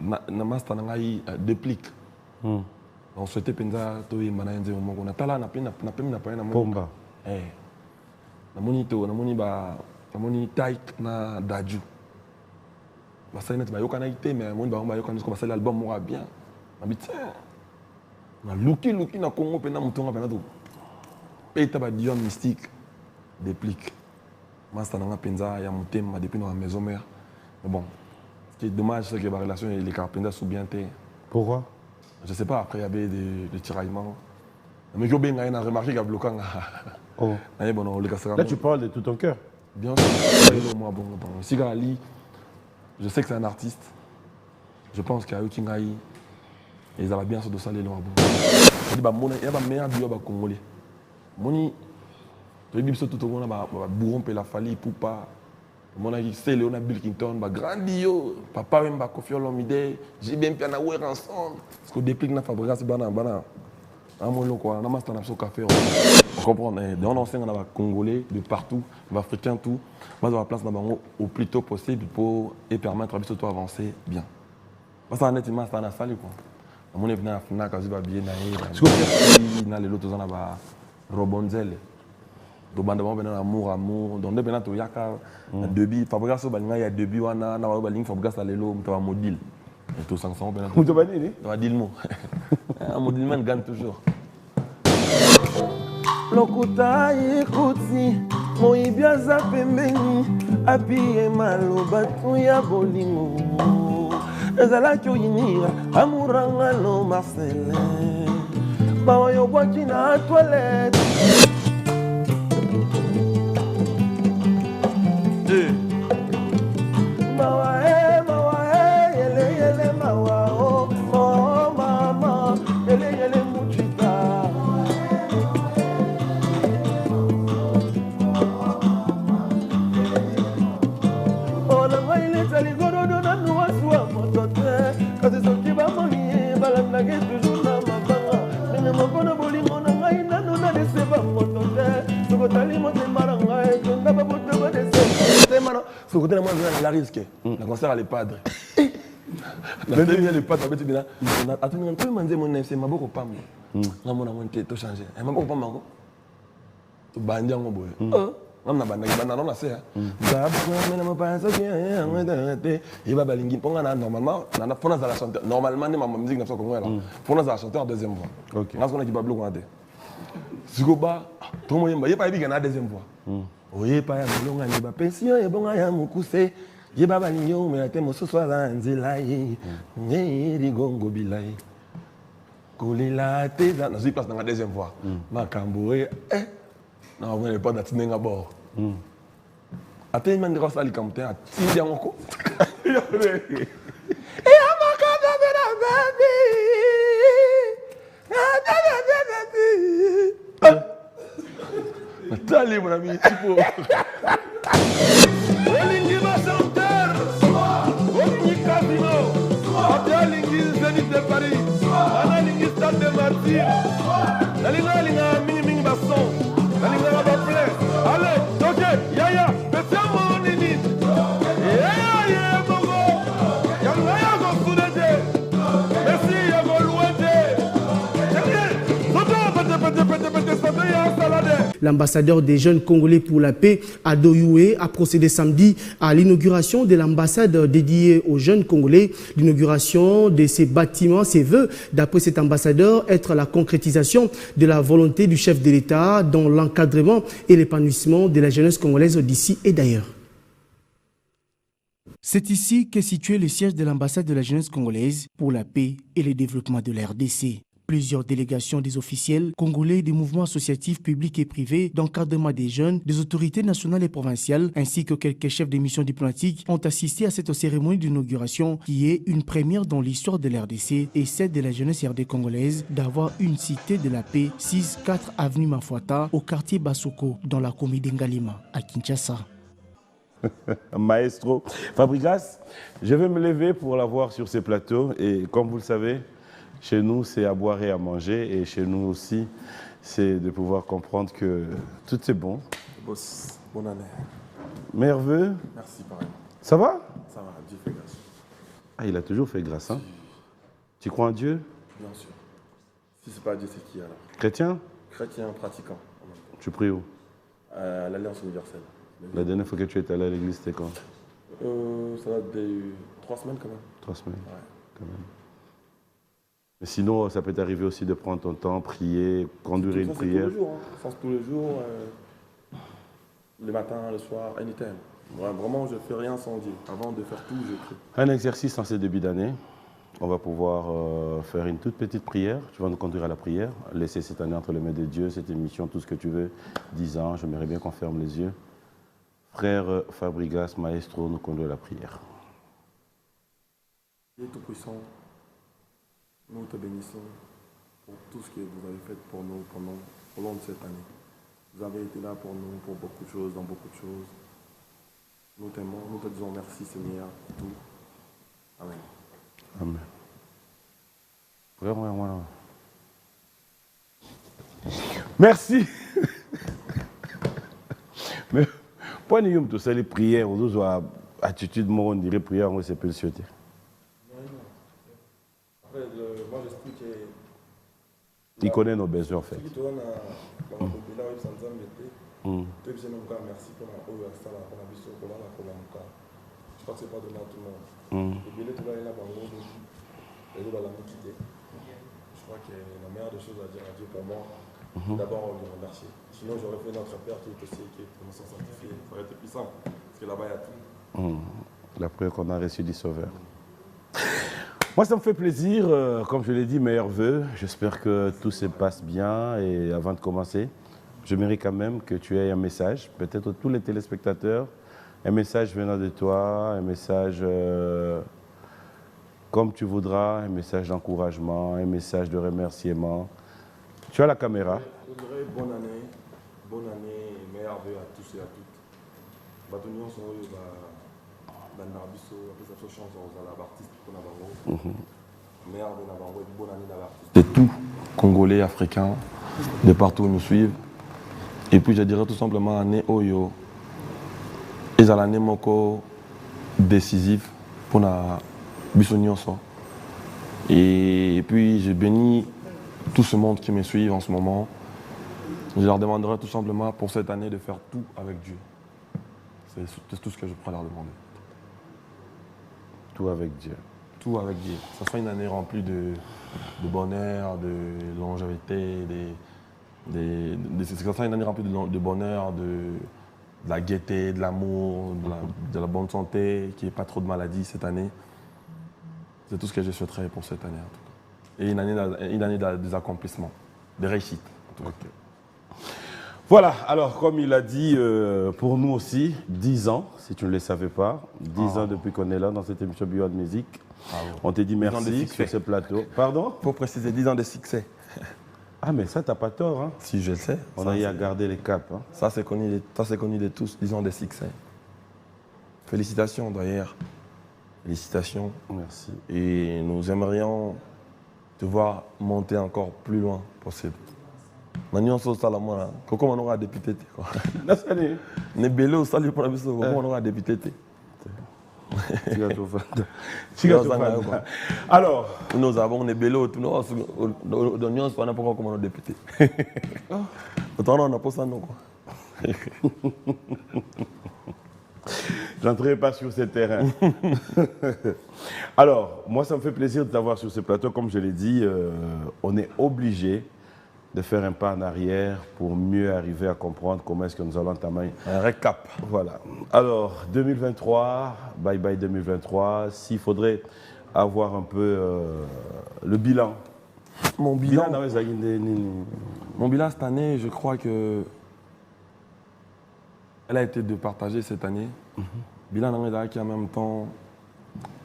na master na ngai déplique. On souhaitait penza to yemana nze moko na tala na pena na pa na Pomba. Na moni taik na daju. Ba ça net ba yoka na ité mais moni ba yoka ko ba ça l'album mora bien. Na bitse. Na luki na Congo pena mutonga pena to. Peta ba Dion mystique déplique. Master na penza ya mutema depuis dans la maison mère. Mais bon, ce qui est dommage c'est que la relation les carpenters sont bien té. Pourquoi? Je ne sais pas, après il y avait des tiraillements. Mais je a remarqué qu'il y a bloqué. Là, tu parles de tout ton cœur. Bien sûr. Si Ali, je sais que c'est un artiste. Je pense qu'il y a eu Kingaï. Et ils avaient bien ce dossier. Il y a un meilleur duo congolais. Moni, tu as dit que tout le monde a bourron la fali pour pas. Mon ami c'est Léona Bilkington, grandio, papa même Kofi Olomide, j'ai bien pu en avoir ensemble. Parce que depuis que nous fabriquons ce bana, on a master dans café. On comprend, on enseigne à Congolais de partout, Africains tout, on va place au plus tôt possible pour permettre à tout avancer bien. Parce que net master dans la salle quoi. On est venu à Fnac, on va bien na les autres on a Robonzel. Donc, amour. Donc, il y a deux billes. Fabrice, il y a deux billes. Il y a deux billes. Fabrice, il y a un modèle. Et tout ça, vous avez dit? Il y a un modèle. Un modèle gagne toujours. Lokuta ikuti moibia za pembeni apie maloba tu ya bolingo ezala kyoyinira amuranga no Marcelin bawa yo bwaki na toilette. La risque. La concert à l'EHPAD. La deuxième l'EHPAD, attends, on peut demander mon c'est ma beaucoup pas moi. Non, mon amour t'es tout changé. Elle m'a beaucoup pas mango. Tu bandis en boy. On a bandé, on a c'est. Ça, mais on pas ça bien. Il va balinguer. On a normalement, on a fondé à la chanter. Normalement, ma musique n'a pas comme elle. Fondé à la chanter en deuxième voix. Ok. Parce qu'on a qui pas bloqué. Sikoba, tout le monde, il y a pas eu la deuxième voix. Oui, pas y a pas pension et bon à mukuse. Je baba linyo mais ate moso swala nzelaye. Ngeri gongo bilai. Kolila te dans la place dans la deuxième voix. Makamboé non, on n'est pas d'attendre bord. Ate man de rosali kamte a tindi ngoko. Et amakada bera baby. Nathalie, mon ami, tu peux. Olingi Massanter, Olingi Casino, Olingi Zénith de Paris, Olingi Stade de Martyrs, Olinga Mini Basson, Olinga Baplé. Allez, ok, Yaya, fais mon nini. Yaya, Mogo, Yaya, Gosoudé, merci, Yago Loué. L'ambassadeur des jeunes Congolais pour la paix, Ado Youé, a procédé samedi à l'inauguration de l'ambassade dédiée aux jeunes Congolais. L'inauguration de ces bâtiments, ses vœux, d'après cet ambassadeur, être la concrétisation de la volonté du chef de l'État dans l'encadrement et l'épanouissement de la jeunesse congolaise d'ici et d'ailleurs. C'est ici qu'est situé le siège de l'ambassade de la jeunesse congolaise pour la paix et le développement de la RDC. Plusieurs délégations des officiels congolais des mouvements associatifs publics et privés d'encadrement des jeunes, des autorités nationales et provinciales, ainsi que quelques chefs de missions diplomatiques ont assisté à cette cérémonie d'inauguration qui est une première dans l'histoire de l'RDC et celle de la jeunesse RD congolaise d'avoir une cité de la paix 6-4 avenue Mafuata au quartier Basoko dans la commune d'Ngalima à Kinshasa. Maestro. Fabregas, je vais me lever pour la voir sur ces plateaux et comme vous le savez, chez nous, c'est à boire et à manger. Et chez nous aussi, c'est de pouvoir comprendre que tout est bon. Boss, bonne année. Merveilleux. Merci, pareil. Ça va? Ça va, Dieu fait grâce. Ah, il a toujours fait grâce, hein? Tu crois en Dieu? Bien sûr. Si c'est pas Dieu, c'est qui alors? Chrétien? Chrétien, pratiquant. En même temps. Tu pries où? À l'Alliance universelle. La dernière fois que tu étais allé à l'église, c'était quand? Ça date de 3 semaines quand même. 3 semaines, Ouais. quand même. Mais sinon, ça peut t'arriver aussi de prendre ton temps, prier, conduire une Ça, c'est prière. tous les jours. Hein. Je pense tous les jours, le matin, le soir, anytime. Ouais, vraiment, je ne fais rien sans Dieu. Avant de faire tout, je prie. Un exercice en ce début d'année. On va pouvoir faire une toute petite prière. Tu vas nous conduire à la prière. Laisser cette année entre les mains de Dieu, cette émission, tout ce que tu veux. 10 ans, j'aimerais bien qu'on ferme les yeux. Frère Fabrigas, maestro, nous conduit à la prière. Dieu Tout-Puissant, nous te bénissons pour tout ce que vous avez fait pour nous au long de cette année. Vous avez été là pour nous, pour beaucoup de choses, dans beaucoup de choses. Nous t'aimons, nous te disons merci Seigneur pour tout. Amen. Amen. Vraiment, voilà. Merci. Mais, pour nous, tout ça, les prières, on doit attitude, moi, on dirait prière, on s'appelle sauter. Après, moi j'explique que... Il connaît nos besoins, en fait. Merci pour la biso, pour la muka. Je crois que c'est pas donné à tout le monde. Je crois que la meilleure des choses à dire à Dieu pour moi, d'abord le remercier. Sinon j'aurais fait notre Père qui est au ciel, qui est pour nous sanctifié. Ça aurait été plus simple, parce que là-bas il y a tout. La prière qu'on a reçue du Sauveur. Moi, ça me fait plaisir, comme je l'ai dit, meilleurs vœux. J'espère que tout se passe bien. Et avant de commencer, je mérite quand même que tu aies un message, peut-être tous les téléspectateurs, un message venant de toi, un message comme tu voudras, un message d'encouragement, un message de remerciement. Tu as la caméra. Je dirais bonne année, meilleurs vœux à tous et à toutes. Batonion sont eux, Narbiso, après ça change aux artistes qu'on a dans meilleurs vœux d'avoir bonne année dans l'artiste. C'est tout, Congolais, Africains, de partout où nous suivent. Et puis je dirais tout simplement année Oyo. Ils ont l'année moko décisif pour la Bissonion. Et puis je bénis tout ce monde qui me suit en ce moment. Je leur demanderai tout simplement pour cette année de faire tout avec Dieu. C'est tout ce que je pourrais leur demander. Tout avec Dieu. Tout avec Dieu. Que ce soit une année remplie de bonheur, de longévité, que ce soit une année remplie de bonheur, de la gaieté, de l'amour, de la bonne santé, qu'il n'y ait pas trop de maladies cette année. C'est tout ce que je souhaiterais pour cette année en tout cas. Et une année des accomplissements, des réussites en tout cas. Voilà, alors comme il a dit, pour nous aussi, 10 ans, si tu ne le savais pas, 10 ans depuis qu'on est là dans cette émission Beyond Music. On te dit merci sur ce plateau. Pardon? Il faut préciser 10 ans de succès. Ah mais ça, t'as pas tort. Hein. Si je le sais. On a eu à garder les caps. Hein. Ça, c'est connu de tous, 10 ans de succès. Félicitations d'ailleurs. Félicitations. Merci. Et nous aimerions te voir monter encore plus loin possible. Maintenant, on s'en là. Comment on aura député quoi. Ne belé au salut pour la mission. Comment on aura député. Alors, nous avons des belés tout nous donnons pas n'importe comment on député. Autant on n'a pas ça non quoi. J'entrerai pas sur ce terrain. Alors, moi, ça me fait plaisir de t'avoir sur ce plateau. Comme je l'ai dit, on est obligé de faire un pas en arrière pour mieux arriver à comprendre comment est-ce que nous allons entamer. Un récap. Voilà. Alors, 2023, bye bye 2023. S'il faudrait avoir un peu le bilan. Mon bilan cette année, je crois que elle a été de partager cette année. Bilan qui est en même temps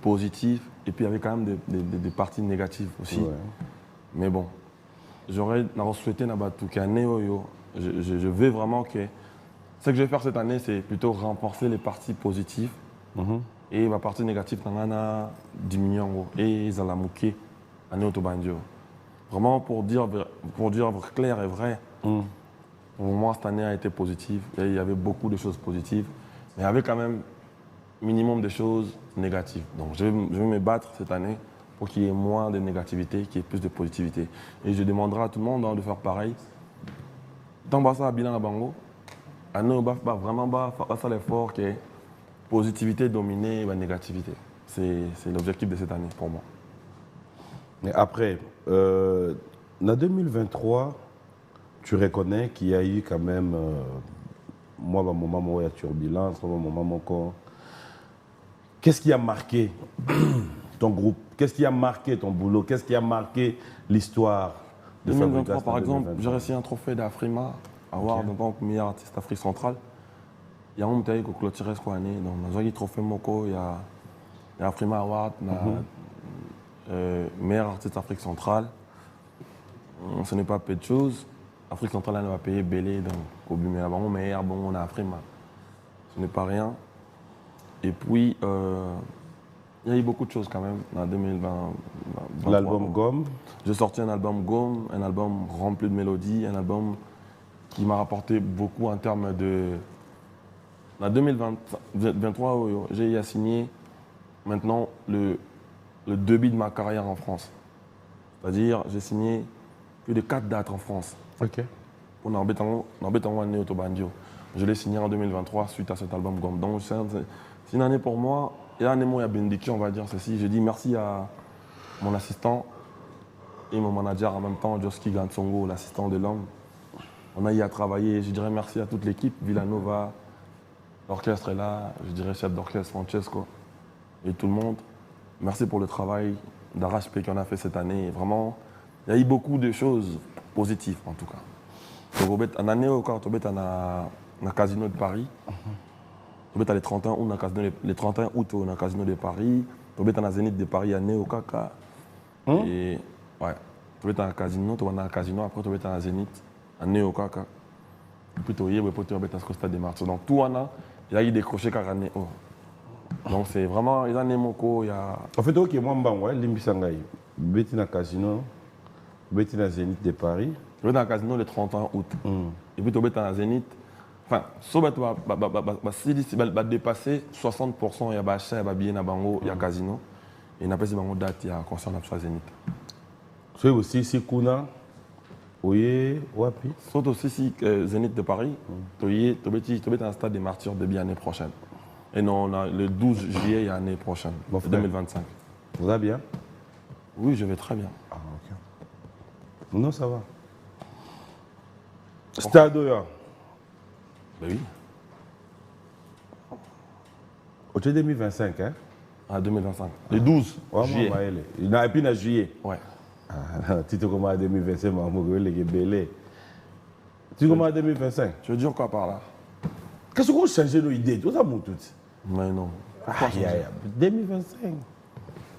positif et puis il y avait quand même des parties négatives aussi. Ouais. Mais bon, j'aurais souhaité je veux vraiment que ce que je vais faire cette année, c'est plutôt renforcer les parties positives et ma partie négative diminuer et zalamouké année autobandio. Vraiment pour dire clair et vrai. Pour moi, cette année a été positive. Il y avait beaucoup de choses positives, mais il y avait quand même minimum de choses négative. Donc je vais me battre cette année pour qu'il y ait moins de négativité, qu'il y ait plus de positivité. Et je demanderai à tout le monde de faire pareil. Tant que ça a bilan à Bango, à nous, vraiment, faire l'effort que positivité dominée la négativité. C'est l'objectif de cette année pour moi. Mais après, en 2023, tu reconnais qu'il y a eu quand même, moi, un moment où il y a turbulence, un moment encore. Qu'est-ce qui a marqué ton groupe? Qu'est-ce qui a marqué ton boulot? Qu'est-ce qui a marqué l'histoire de 2023, Fabricas par exemple, 2023? j'ai reçu un trophée d'Afrima, Award en tant que meilleur artiste Afrique centrale. Il y a un moment qui clôturé cette année, donc dans un trophée Moko, il y a Afrima Award, meilleur artiste Afrique centrale. Ce n'est pas peu de choses. Afrique centrale, elle va payer Belé, donc au but, mais meilleur, bon, on a Afrima. Ce n'est pas rien. Et puis, il y a eu beaucoup de choses quand même en 2020. L'album Gomme. J'ai sorti un album Gomme, un album rempli de mélodies, un album qui m'a rapporté beaucoup en termes de... En 2023, j'ai signé maintenant le début de ma carrière en France. C'est-à-dire, j'ai signé plus de 4 dates en France. Ok. On a embêté Autobandio. Je l'ai signé en 2023 suite à cet album Gomme. Donc, c'est une année pour moi. Et là, il y a Bendiki, on va dire ceci. Je dis merci à mon assistant et mon manager en même temps, Joski Gansongo, l'assistant de l'homme. On a eu à travailler. Je dirais merci à toute l'équipe, Villanova, l'orchestre est là, je dirais chef d'orchestre Francesco et tout le monde. Merci pour le travail d'arrache-pied qu'on a fait cette année. Vraiment, il y a eu beaucoup de choses positives en tout cas. Donc, en année, quand on est dans le casino de Paris, on est les 31 août, les 31 août, on a le casino de Paris, on est dans la Zénith de Paris, à Néokaka. Et ouais, on est dans le casino, après on est dans la Zénith, à Néokaka. Puis on est dans le stade des Martyrs. Donc tout il y a eu des crochets carrément. Donc c'est vraiment, il y a des mots, il y a... En fait, ok, moi, je suis Limbisangaï. Je suis dans le casino, je suis dans la Zénith de Paris. Je suis dans le casino le 31 août. Et puis on est dans la Zénith. Enfin, si on va dépasser 60%, il y a Bacha, il y a Bien à Bango, il y a Casino. Et il y a pas si Bango date, il y a concert à Zénith. C'est aussi si Kuna, oui, Wapi. Sauf aussi si Zénith de Paris, tu es dans le stade des Martyrs de l'année prochaine. Et non, on a le 12 juillet l'année prochaine, 2025. Vous allez bien? Oui, je vais très bien. Ah, ok. Non, ça va. Stade Oya. Ben oui. Au 2025, hein? À 2025. Le 12 juillet. Il n'a pas en juillet. Ouais. Tu te commences en 2025, mais belé. Tu commences en 2025. Tu veux dire quoi par là? Qu'est-ce qu'on change nos idées? Tout ça, mon tout. Mais non. 2025.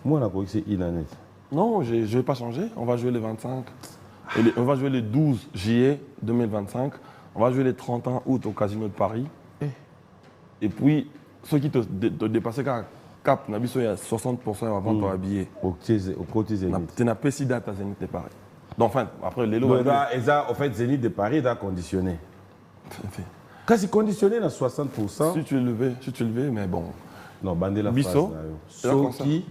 Moi, on a compris que c'est inannet. Non, je ne vais pas changer. On va jouer le 25. On va jouer le 12 juillet 2025. On va jouer le 31 août au Casino de Paris. Et puis, ceux qui te dépassent cap, il y a 60% avant de t'habiller. Au côté Zénith. Tu n'as pas si date à Zénith de Paris. Donc, enfin, après, les lots. En fait, Zénith de Paris est conditionné. Quand c'est conditionné à 60%. Si tu es levé, mais bon. Non, bandé la Bisso, Soki.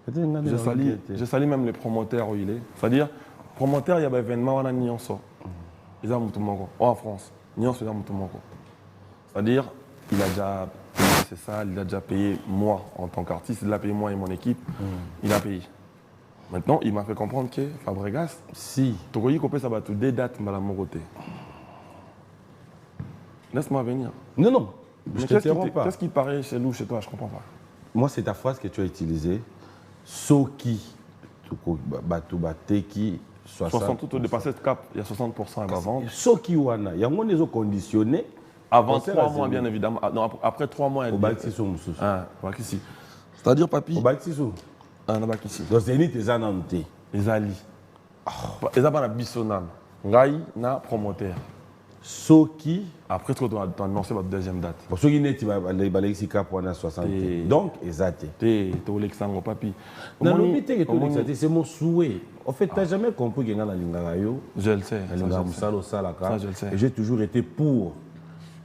Je salue même les promoteurs où il est. C'est-à-dire, promoteur, il y a un événement, on a Nyonso. Ils ont Moutoumoko. En France, Nyonso, ils ont Moutoumoko. C'est-à-dire, il a déjà payé, c'est ça, il a déjà payé moi en tant qu'artiste, il a payé moi et mon équipe, il a payé. Maintenant, il m'a fait comprendre que Fabregas, si. tu vois, il ça va tout des dates, madame Moroté. Laisse-moi venir. Non, non, je ne t'interromps pas. Qu'est-ce qui paraît chez nous, chez toi, je ne comprends pas. Moi, c'est ta phrase que tu as utilisée. Soki, Bateki, 60, tout dépassé ce cap, il y a 60% à la vente. Soki Wana, il y a un des conditionné. Avant 3 mois, bien évidemment. Non, après 3 mois, il y a c'est-à-dire, papy. Donc, Zénith est annoncé. Les alliés. Ils ont pas Bissonam. Ngai na promoteur. Soki. Après, tu as annoncé votre deuxième date. Pour ceux qui n'ont pas les cap pour 60. Donc, exact. Tu es Alexandre, papy. Non, c'est mon souhait. En fait, tu n'as jamais compris qu'il y a un Je le sais. Ça, je le sais. Et j'ai toujours été pour.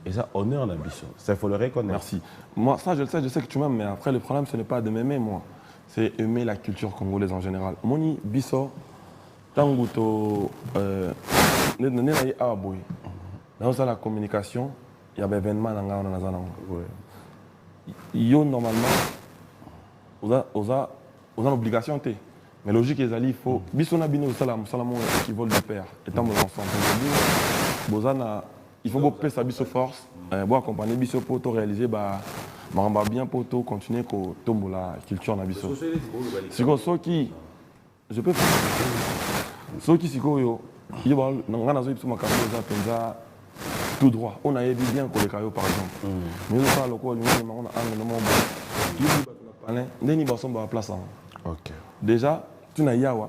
Et ça, honneur na biso. Ça, il faut le reconnaître. Merci. Moi, ça, je le sais que tu m'aimes, mais après, le problème, ce n'est pas de m'aimer, moi. C'est aimer la culture congolaise en général. Moni, biso, tanguto, nenaï aboy. Dans la communication, il y a des événements dans la zone. Yo, normalement, on a l'obligation, mais logique, il faut. Biso na bino, salam, qui vole de père, étant mon enfant. Il faut que ça biso force, accompagner biso pour réaliser, on va bien pour continuer à tomber la culture na biso. Si qui, je peux faire. Ceux qui si yo, on a tout droit. On a bien pour les cailloux par exemple. Mais on a le quoi, on a un place. Ok. Déjà, tu n'as yawa.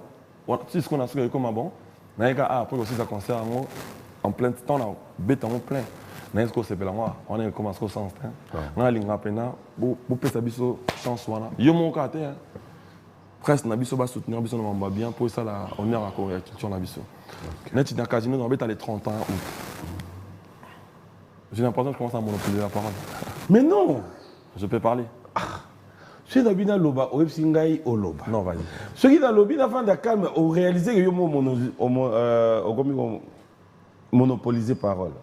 Si ce qu'on a fait comme bon, on a après aussi ça concerne en plein temps, on a bête en plein. On a ce qu'on s'appelle moi, on a commencé au sens. On a l'ingénieur pena, pour ça biso chance wana. Yo mon côté, presque na biso ba soutenir biso na bien pour ça la honneur à la culture na biso. Net dans casino on bête les 30 ans août. J'ai l'impression que je commence à monopoliser la parole. Mais non, je peux parler. C'est d'abord loba, au Singai au loba. Non, vas-y. Ce qui est dans le lobby, avant de calme, on réalisé que yo monopolisé parole.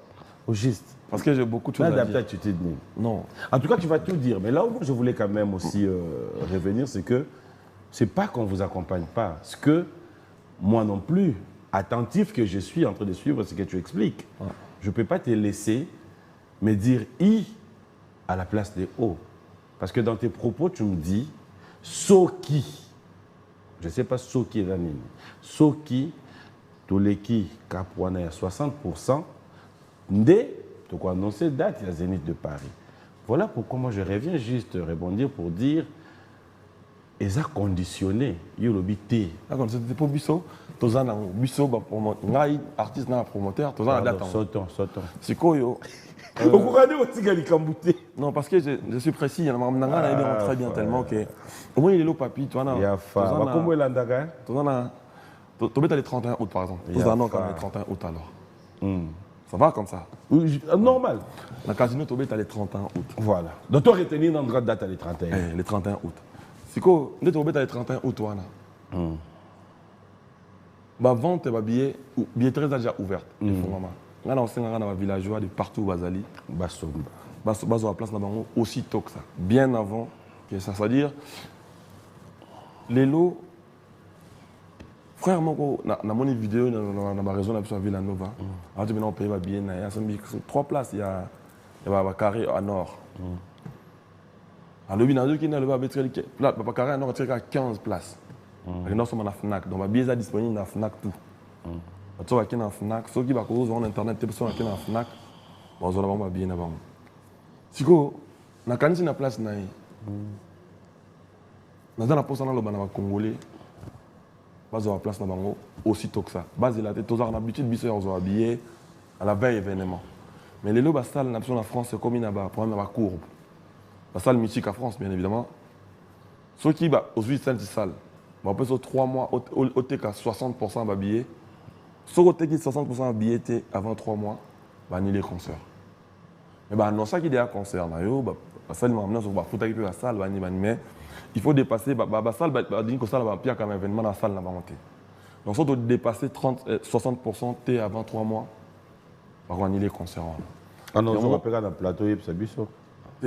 Au juste. Parce que j'ai beaucoup de choses à dire. Tu t'es dit. Non. En tout cas, tu vas tout dire. Mais là où je voulais quand même aussi revenir, c'est que c'est pas qu'on vous accompagne pas. Ce que moi non plus, attentif que je suis en train de suivre ce que tu expliques, je ne peux pas te laisser me dire I à la place de O. Parce que dans tes propos, tu me dis Soki. Je ne sais pas Soki est l'anime. Soki, tous les qui capouana à 60%, dès tu as annoncé date, il y a Zénith de Paris. Voilà pourquoi moi je reviens juste rebondir pour dire et ça conditionné, il y a le bité. C'était pour Bisso, tu as un Bisso, artiste, promoteur, tu as un date. Sautons. C'est quoi yo? Non, parce que je suis précis, il y a un très bien tellement que. Au moins, il est là, papy, tu vois. Il y a fa. Comment il a tu mets les 31 août, par exemple. Tu as un an quand même, 31 août alors. Ça va comme ça? Normal. La casino, tu mets les 31 août. Voilà. Donc, tu as retenu notre date les 31. Les 31 août. C'est quoi? Tu mets les 31 août, toi. La vente, billetterie déjà ouverte. On a un villageois de partout au Bazali. Baso à place aussi tôt que ça. Bien avant que ça. C'est-à-dire, les lots, frère, moi, dans mon vidéo, dans ma région, dans la Villanova, on paye bien. Il y a 3 places. Il y a un carré à nord. Alors, il y a un carré à nord, il y a 15 places. Nous sommes à FNAC. Donc, les billets sont disponibles à FNAC tout. Tu vas dans FNAC, ceux qui vont sur Internet, tu vas dans FNAC, tu vas bien avant. Si tu as une place, tu as une place dans Congolais, tu as une place aussitôt que ça. Tu as l'habitude de se habiller à la veille événement. Mais les lots, en France, c'est comme une courbe. La salle mythique en France, bien évidemment. Ceux qui vont aux 8 salles, on peut sur 3 mois, au TK 60% habillés. Si on a 60% habillés avant 3 mois, on va annuler le concert. Mais non, ça qui est un concert, il faut dépasser, la salle, il y a quand même un événement dans la salle. Donc si on doit dépasser 60% avant 3 mois, on va annuler le concert. Ah non, on va pegar dans le plateau, c'est biso.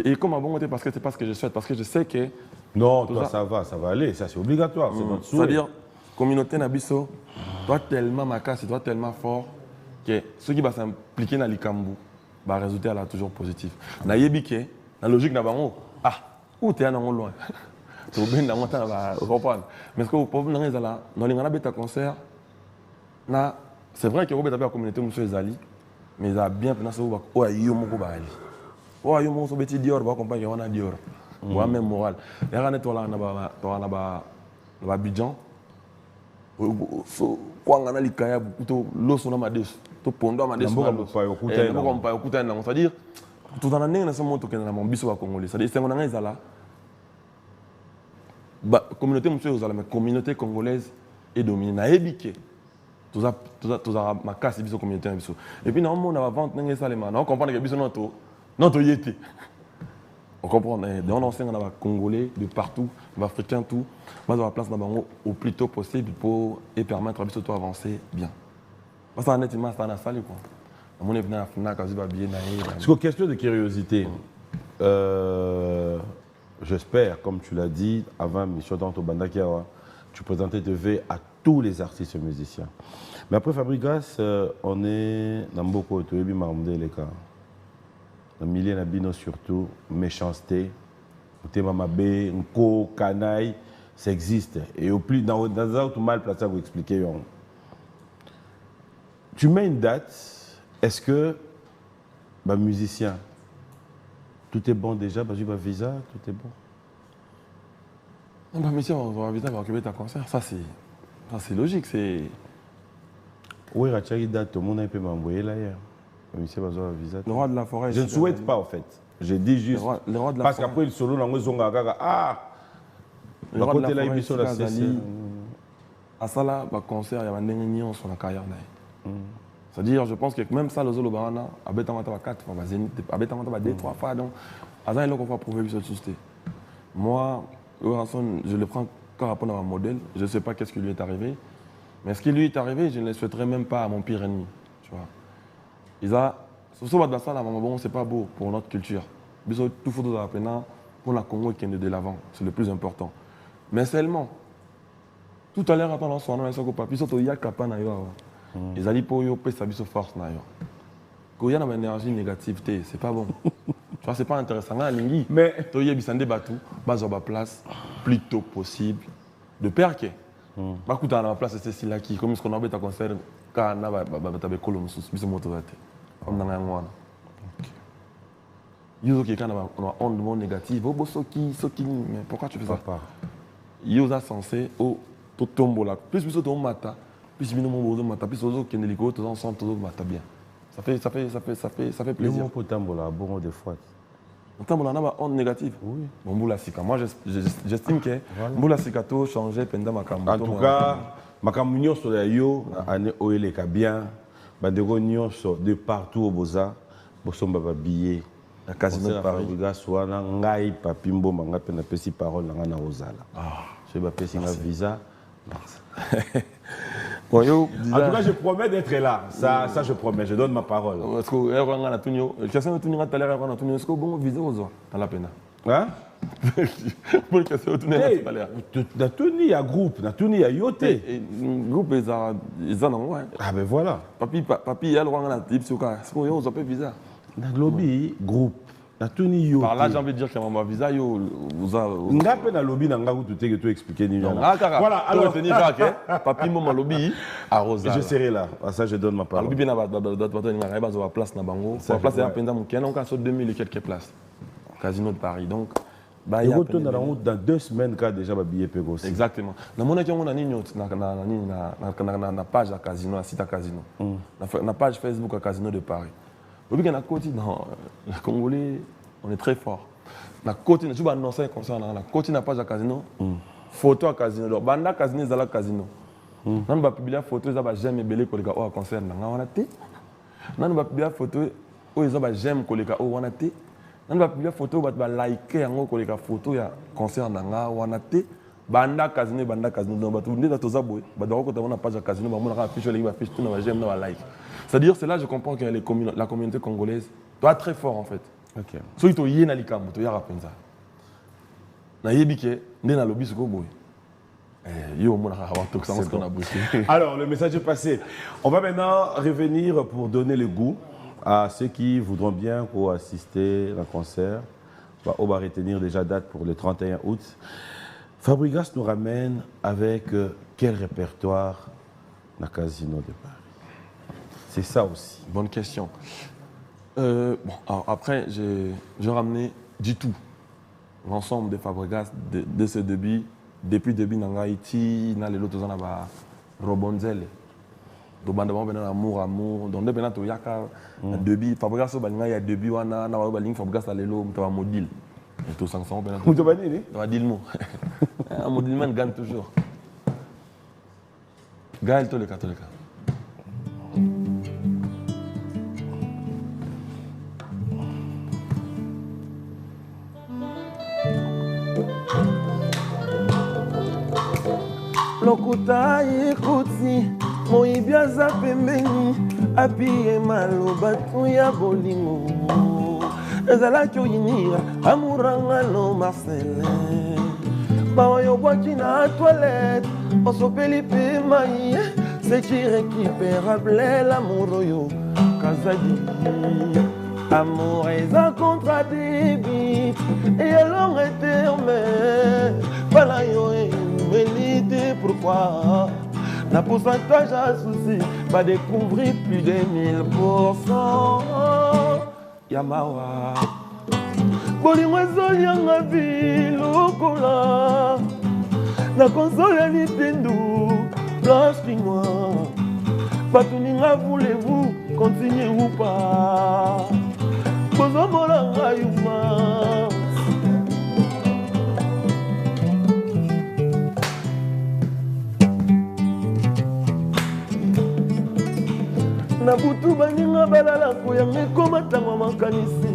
Et comme un bon côté, parce que c'est pas ce que je souhaite, parce que je sais que... Non, toi, ça va aller, ça c'est obligatoire, c'est notre souhait. C'est-à-dire, communauté Nabiso, toi tellement macasse, toi tellement fort, que ceux qui vont s'impliquer dans l'Ikambu, le résultat est toujours positif. Dans Yébike, dans la logique, où tu es loin. Tu es bien dans mon temps, mais ce que vous pouvez dire, dans les concert, c'est vrai que vous avez la communauté, monsieur Zali, mais il y a bien pensé que vous avez oh, yo mo so beti Dior ba compagnie wana Dior. Wa même moral. Ya kana to la na ba Abidjan. So kwa ngana likaya to loso na madesu. To pondo madesu. Mbo pa okuta na c'est-à-dire tout dans ndenge na so moto kena na mbiso ba congolais. C'est-à-dire c'est ngana ezala. Ba communauté monsieur ozala mais communauté congolaise est dominée na ebike. Tout ça ma casse biso communauté na biso. Et puis na on a vente ndenge ça les man. On comprend que biso noto Non, tu y étais. On comprend. On enseigne à Congolais de partout, Africains, tout. On va place au plus tôt possible pour permettre à nous avancer bien. Parce que honnêtement, c'est un salut. On est venu à FNAC, c'est une question de curiosité. J'espère, comme tu l'as dit, avant Mission Tanto Bandakiawa, tu présentais TV à tous les artistes et musiciens. Mais après Fabrigas, on est dans beaucoup de les cas. Dans le milieu de surtout, méchanceté, Mabé, Nko, Canaille, ça existe. Et au plus, dans un tout mal placé, vous expliquer. Tu mets une date, est-ce que, musicien, tout est bon déjà, tu as visa, tout est bon? Monsieur, on va visa, on va occuper ta concert. Ça, c'est logique. Oui, il y a une date, tout le monde peut m'envoyer là hier. Monsieur, visa. Le roi de la forêt. Je ne souhaite pas, en fait. Je dis juste. Le roi de la parce forêt. qu'après, le solo, le roi de la forêt, à ça là, le concert, il y a un dernier sur la carrière. C'est-à-dire, je pense que même ça, le Zolo Barana, à Betamata 4 fois, à Betamata 2, 3 fois, donc, à ça, il faut prouver que c'est. Moi, je le prends comme rapport à un modèle, je ne sais pas qu'est-ce qui lui est arrivé, mais ce qui lui est arrivé, je ne le souhaiterais même pas à mon pire ennemi. Tu vois. C'est pas beau pour notre culture. Tout faut pour la Congo qui est de l'avant, c'est le plus important. Mais seulement, tout à l'heure, attends, on a un papier, il y a un ils allaient pour eux, ça a force. Quand il y a une énergie négative, c'est pas bon. Tu vois, c'est pas intéressant. Mais tu y a des bateaux, bas place, plus tôt possible. De père qui bah écoute, à la place c'est là qui comme ce qu'on a fait à concert quand on a fait colonne sous bis moto là comme dans un mois. Yo qui quand on a onde négative, oh soki mais pourquoi tu fais ça? Yo a censé au to tombo là. Plus to mata, plus bino mo mata, plus ozo qui nélico tous ensemble tous mata bien. Ça fait plaisir. Le tombo là bon des fois. On a une onde négative. Oui. Bon, moi, j'estime que Mboula Sikato changeait pendant ma campagne. En tout cas, ma campagne sur la yo, année où il est bien, de partout au Boza, Bosson Baba billet. La casino de Paris. Soit ngai papimbo manga pena pesi parole na ozala. Je vais passer un visa. En tout cas, je promets d'être là. Ça, je promets. Je donne ma parole. Est-ce que bon visa dans la peine? Hein? Pour que c'est autour de il y a groupe, il y a yoté. Groupe ils en ouais. Ah ben voilà. Papi il y a le rang là type sur quoi? Est-ce qu'on y a visa? Dans le lobby groupe. Par là, j'ai envie de dire que mon visa, vous a. N'a lobby, n'a pas tout expliqué. Voilà, alors papi, mon lobby, à Rosa. Je serai là. À ça, je donne ma parole. Lobby, n'a pas place, n'a bango. La place est à peine dans mon canon, on a 2000 et quelques places. Casino de Paris. Donc, il retourne dans la route dans 2 semaines, quand déjà ma billet peut aussi. Exactement. Dans mon équipe, on a une page à casino, un site à casino. Une page Facebook à casino de Paris. Dans le Congolais, on est très fort. La côté, je vais annoncer un concert. La côté n'a pas de casino. Photo à casino. Donc, banda casino, ils ont casino. On va publier photo, ils ont jamais belé pour les gars au concert. On a été. On va publier photo, ils ont jamais pour les gars au été. On va publier photo, on va liker pour les gars photo ya concert. On a été. Banda casino. Donc, on va tout ça. On va page à casino. On va afficher les affiches, on va jamais like. C'est-à-dire, c'est là que je comprends que la communauté congolaise doit être très fort en fait. Ok. So il y a un likambo, il y a un penza. Na yebike, ndé na lobby soko boy. Yo mon Alors, le message est passé. On va maintenant revenir pour donner le goût à ceux qui voudront bien pour assister à un concert. On va retenir déjà date pour le 31 août. Fabrigas nous ramène avec quel répertoire dans le casino de Paris? C'est ça aussi. Bonne question. Bon, alors après, j'ai ramené du tout. L'ensemble des Fabregas de ce début, depuis le début dans Haïti, dans les autres zones, Robonzel. Donc, amour. Donc, depuis il y a début. Fabregas, il y a début, il y a Fabregas, il y a un modèle. Et tout ça, on peut dire. Un modèle, man gagne toujours. Gaël, tous les cas. lokuta ikuti moyibi aza pembeni apie maloba tu ya bolingo ezalaki oyinira amuranga no Marcelin baoyo bwaki na toilette osopeli mpe mai c'est irrécupérable l'amour oyo kazadi amour eza contrat débit et alors éternel bana yo humilité pourquoi na pourcentage à souci va découvrir plus de 1000%. Yamawa bolingo ezolianga bilokola na console nitendu blanchis-moi batuninga voulez-vous continuer ou pas bozomolanga yuma na butu baninga balala koyanga ekoma ntango makanisi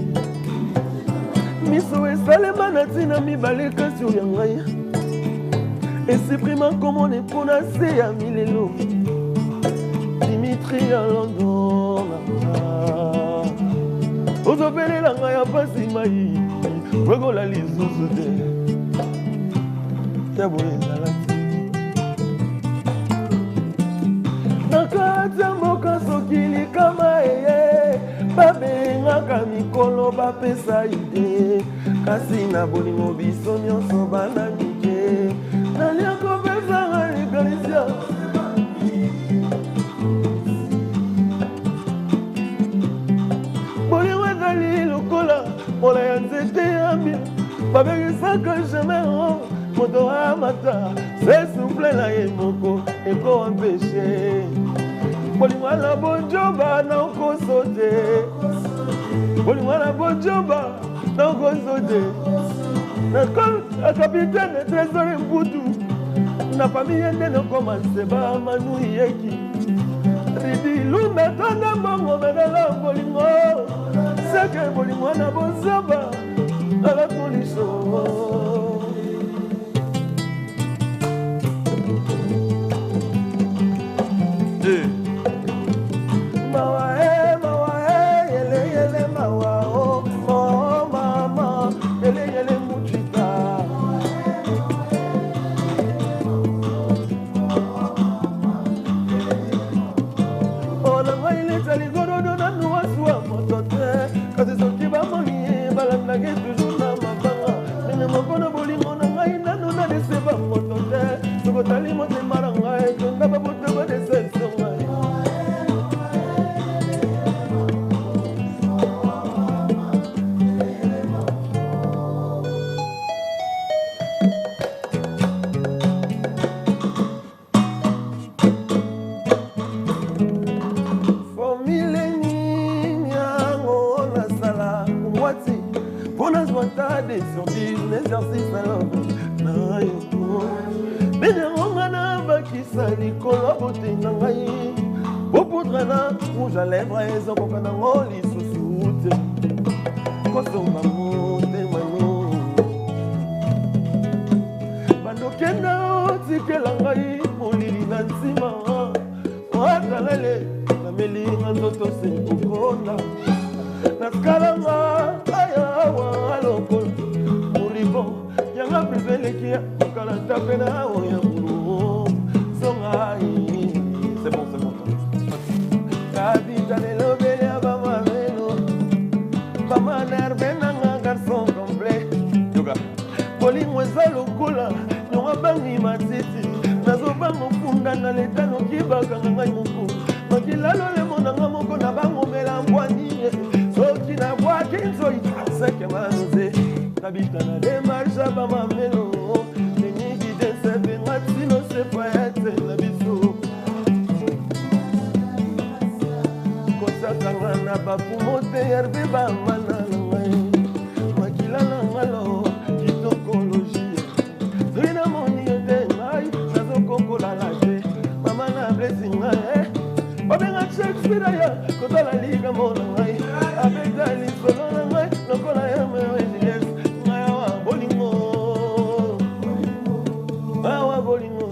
miso esalema na ntina mibale kasi oya ngai esiprima komona mpona se ya milelo Dimitri ya London ozopelela ngai ya pasi mai wekola lisusu te ya boyezala te na kati ya mboka soki likama eye babengaka mikolo bapesa ide kasi na bolingo biso nyonso bana mike nalia kopesanga likalisia bolingo ezali lokola mola ya nzete ya mbila babengisaka jamais moto amata se souffle na ye moko ekoampeshe bolingo na bojoba na okoso te bolingo na bojoba na okoso te na kapitaine trésor mputu na famille nde nokoma nseba manu yeki ridi lumetonda mbongo medala bolingo seke bolingo na bozoba ala poliso bolingo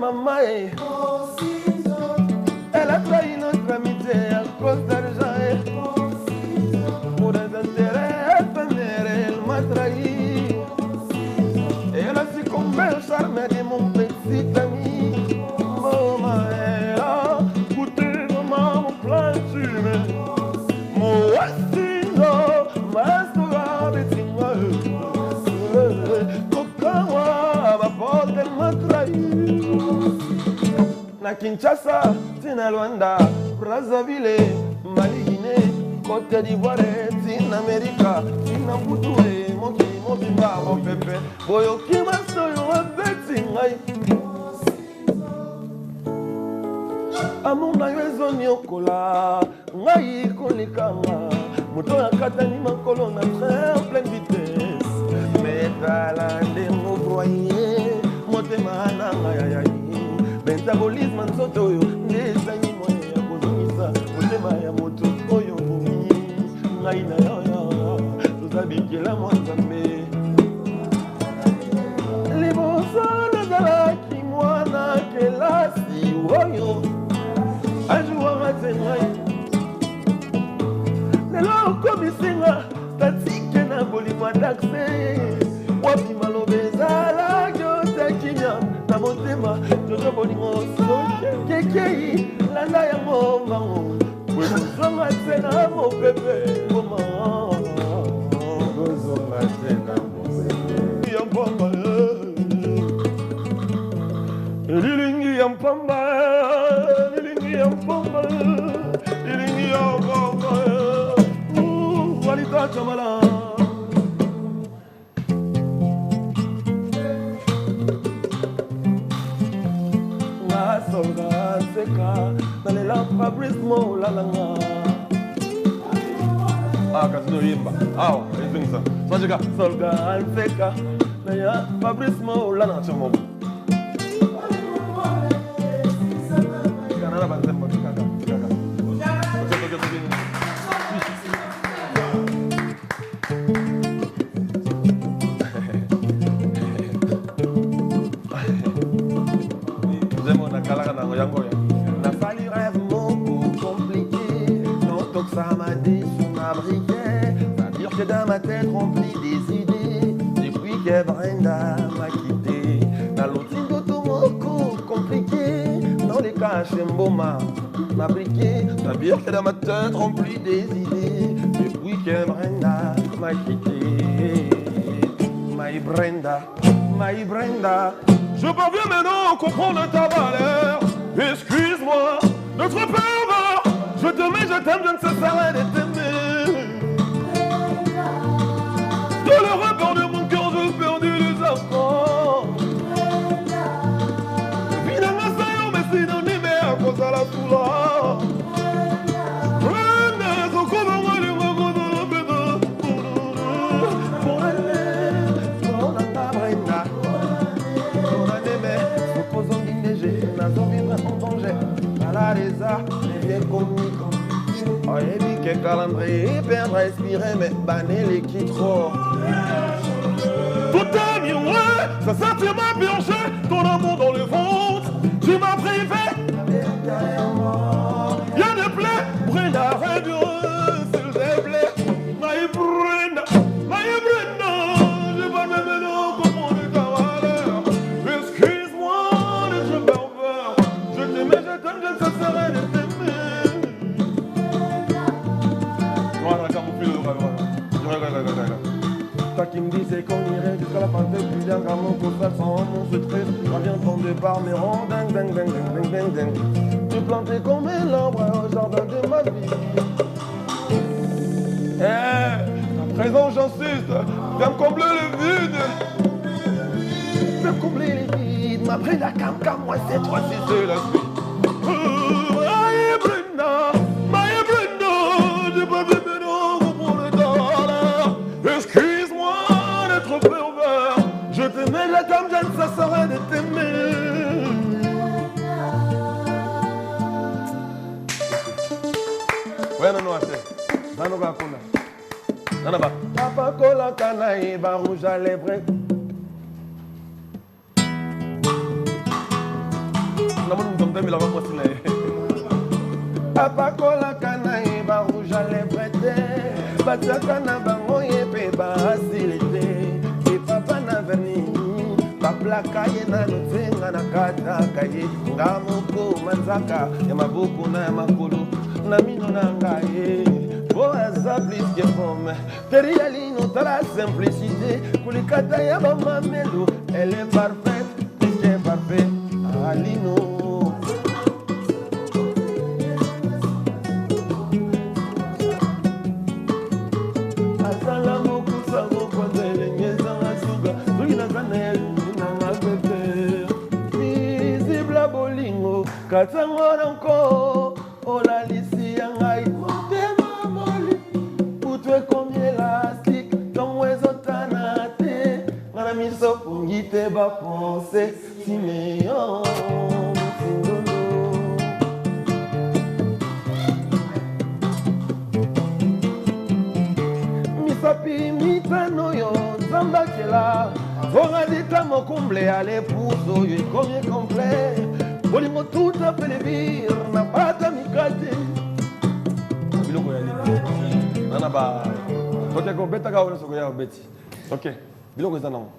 maman. Elle a trahi notre amitié à cause d'argent. Pour des intérêts éphémères, elle m'a trahi. Et elle a succombé au charme de mon petit ami. Maman, elle a goûté vraiment mon plan fumé. Mon asino, ma soeur betinga. Kokawa, ma porte, elle m'a trahi. Na Kinshasa, Tina Luanda, Brazzaville, Mali, Guinée, Côte d'Ivoire, Tina America, Tina Boutoué, mon bimba, mon pépé, Boyoki, ma soeur betinga. Amour na yo ezoni okola ngai kolikanga moto akatani makolo na train en pleine vitesse mais talande mobroye motema nanga yayai metabolisme nzoto oyo nde ezangi moye ya kozongisa motema ya moto oyo bomi ngai na yo tozabikela mwa nzambe liboso nazalaki mwana kelasi oyo ajouera tengai lelo komisinga tatike na bolimo d'accès wapi maloba ezalaki otakinya na motema jojo bolingo kekei landa yango mbango kozonga te na mopepe koma kozonga te na mopepe ya mpamba lilingi ya mpamba Walita Chamala La solga seka Nalela Fabrice Mola langa Kasino yimba izingisa Sajika solga seka Nalela Fabrice Mola langa Chomo Kanana banzemba kaka Nasali rêve beaucoup compliqué, longtemps que ça m'a dit sur ma briquet. C'est-à-dire que dans ma tête remplie des idées, depuis que Brenda m'a quitté. Dans l'outil d'automoko compliqué, dans les caches Mboma m'a briqué. C'est-à-dire que dans ma tête remplie des idées, depuis que Brenda m'a quitté. My Brenda, je parviens maintenant à comprendre ta valeur. Excuse-moi de trop pervers. Je t'aime, je ne cesserai de t'aimer. De le rebord de mon cœur, j'ai perdu les enfants. Finalement, ça y est, mais c'est synonyme à cause de la douleur. Les vieux comiques, oh, et puis que calendrier, perdre, respirer, mais banner les qui trop. Tout est mieux, ouais, ça sentit m'a pioché, ton amour dans le ventre, tu m'as privé. Y'a des plaies, Brenda, rêveuse, s'il te plaît. My Brenda, je vais même maintenant comprendre ta valeur. Excuse-moi d'être pervers, je t'aimais, je t'aime, je ne cesserai de t'aimer. Toi qui me disais qu'on irait jusqu'à la fin de plus d'un gramme, qu'on fasse sans mon secret. Reviens ton départ, mais rend dingue. Tu plantais comme un arbre au jardin de ma vie. À présent j'insiste, viens me combler le vide. Viens me combler les vides, ma Brenda, cam, moi c'est toi, c'est la suite. J'ai pas vu maintenant pour le dollar. Excuse-moi d'être pervers. Je t'aimais, la dame, je ne cesserai de t'aimer. Ouais, non, attends. Nanoba Kona. Nanaba. Papa Kola Kanaï, rouge à lèvres. apakolaka na ye barouge à lèvre te batiaka na bango ye mpe baasile te epapa na verni baplaka ye nano nzenga na kataka ye nga moko manzaka ya maboko na ya makolo na mino na ngai po aza plus que pomme teri ya lino tala simplicité kulikata ya bamamelo elle est parfaite plus que parfait alino katango nanko olalisi ya ngai motema moli putu ekomi elastique ntongo ezotana te nga na miso pungi te baponse simeon mosindondo misapi mitano yo nzambakela ongadita mokumble ale puso oyo ekomi complet bolingo tout à fait les vire na pata mikate biloko ya nini nana ba tote ko beta ka wona soko ya beti ok biloko eza nango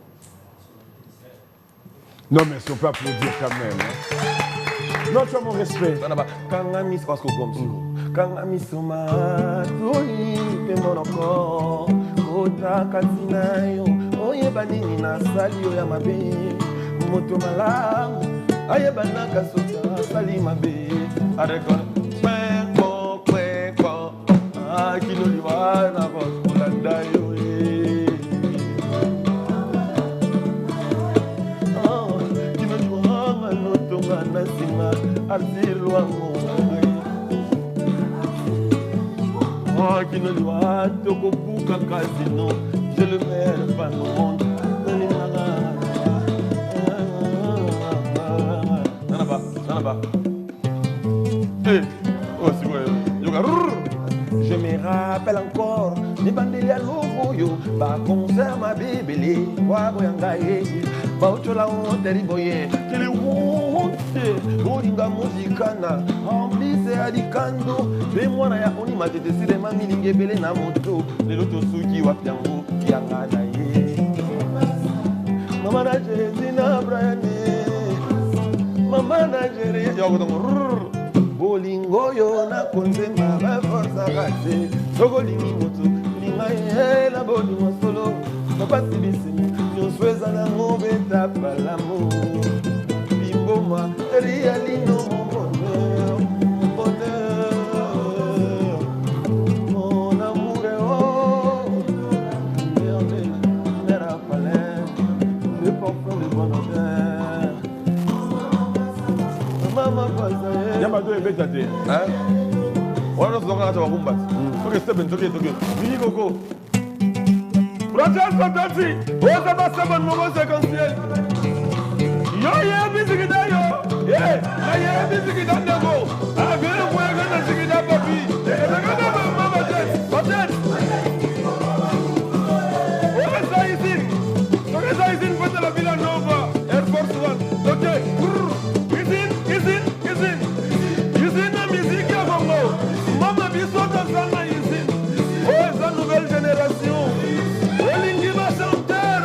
non mais si on peut applaudir quand même hein. Non tu as mon respect nana ba kanga mis parce que comme ça kanga misoma toni pe monoko kota katina yo oye banini na sali yo ya mabe moto malamu aye banaka sotia sali mabe arekona kwekwo kino liwana bakulanda yo kino liwana notonga na nsima arzilwango kino liwa tokobuka kasino je le mère pas au monde je me rappelle encore les bandeli à l'ovoyo ba concert ma bébélé wago yangaye ba ochola on teriboye kili wonte olinga muzikana amplise adikando be mwana ya oni matete sire mami lingebele na moto lelo to suki wapiango yanga na ye mama na jezina brane mama na jere yo go bolingo yo na konzema ba forza kate sokolingi moto linga ye la bolingo solo papa tibisimi nyosweza na ngobeta balamo bimboma ria lino mon bonheur mon amour oh mera palais le parfum de bon odeur mama pasa Yamado ebeta te. Wana songa ta wakumba. Toke step toke. Ni koko. Francesco Tati. Oza ba seven mogo sequentiel. Yo ye musique da yo. Ye musique da nego. A bien moi ga musique da papi. Ga mama jet. Oza isin pour la Villa Nova. Air Force One. OK. Mama bisota sana ici. Oh, sa nouvelle génération. Olingi ma chanteur.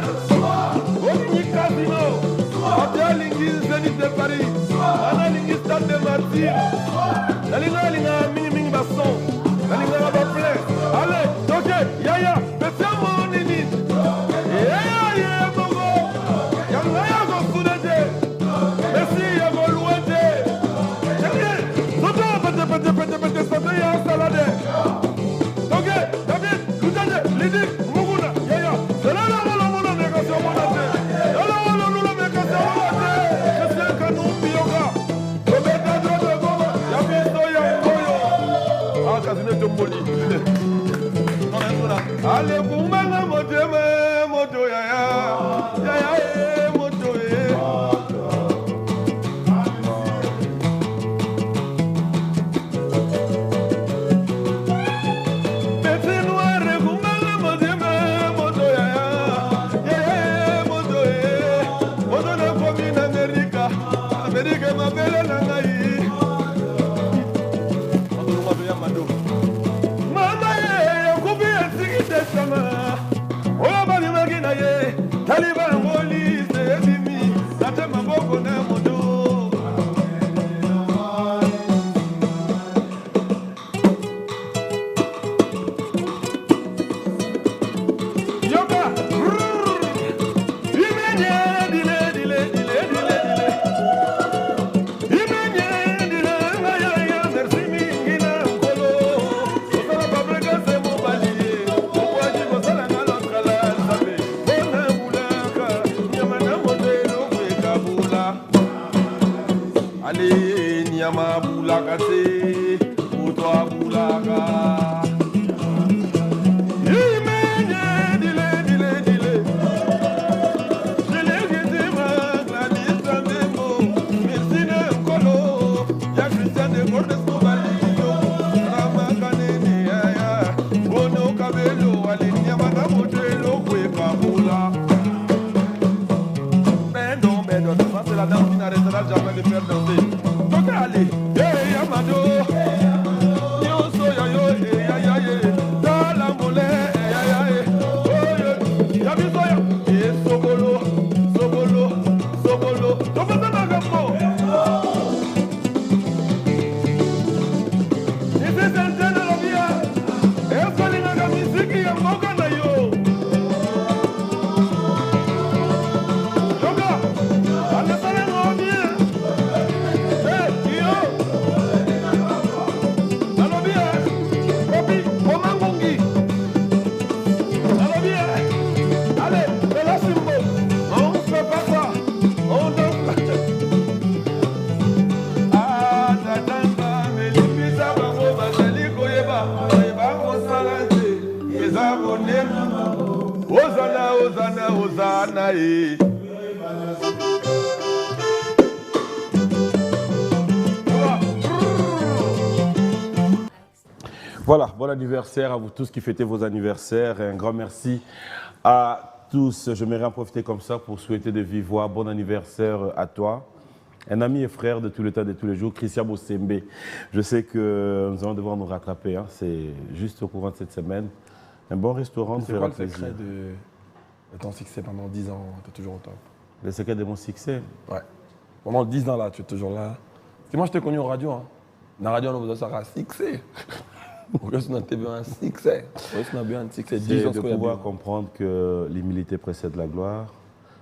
Olingi casino. Olingi Zénith de Paris. Olingi Stade de Martyrs. Olingi mini basson. Olingi la plein. Allez, ok, yaya, fais mon nini. Yeah, bongo. Yanga go soudé. Merci, yago loué. Pete santé ya salade. Ok, David, Lukaje, Lidi, Muguna, Yaya. C'est là la négation monate. La négation monate. Je sais que nous bioga. Roberta Drogo Gogo, ya biso ya koyo. Ah, kasine tomboli. Non est là. Allez, kumanga moteme, moto yaya. Yaya, moto yaya. America, ma belle les abonnés. Hosanna, Hosanna, Hosanna. Voilà, bon anniversaire à vous tous qui fêtez vos anniversaires. Et un grand merci à tous. J'aimerais en profiter comme ça pour souhaiter de vive voix bon anniversaire à toi. Un ami et frère de tout le temps, de tous les jours, Christian Bossembe. Je sais que nous allons devoir nous rattraper. Hein. C'est juste au courant de cette semaine. Un bon restaurant nous fera plaisir. C'est quoi le secret de ton succès pendant 10 ans? Tu es toujours au top. Le secret de mon succès? Ouais. Pendant 10 ans, là, tu es toujours là. Parce que moi, je t'ai connu en radio. Hein. Dans la radio, on vous a un succès. On a un succès. On a un succès. C'est de pouvoir comprendre que l'humilité précède la gloire.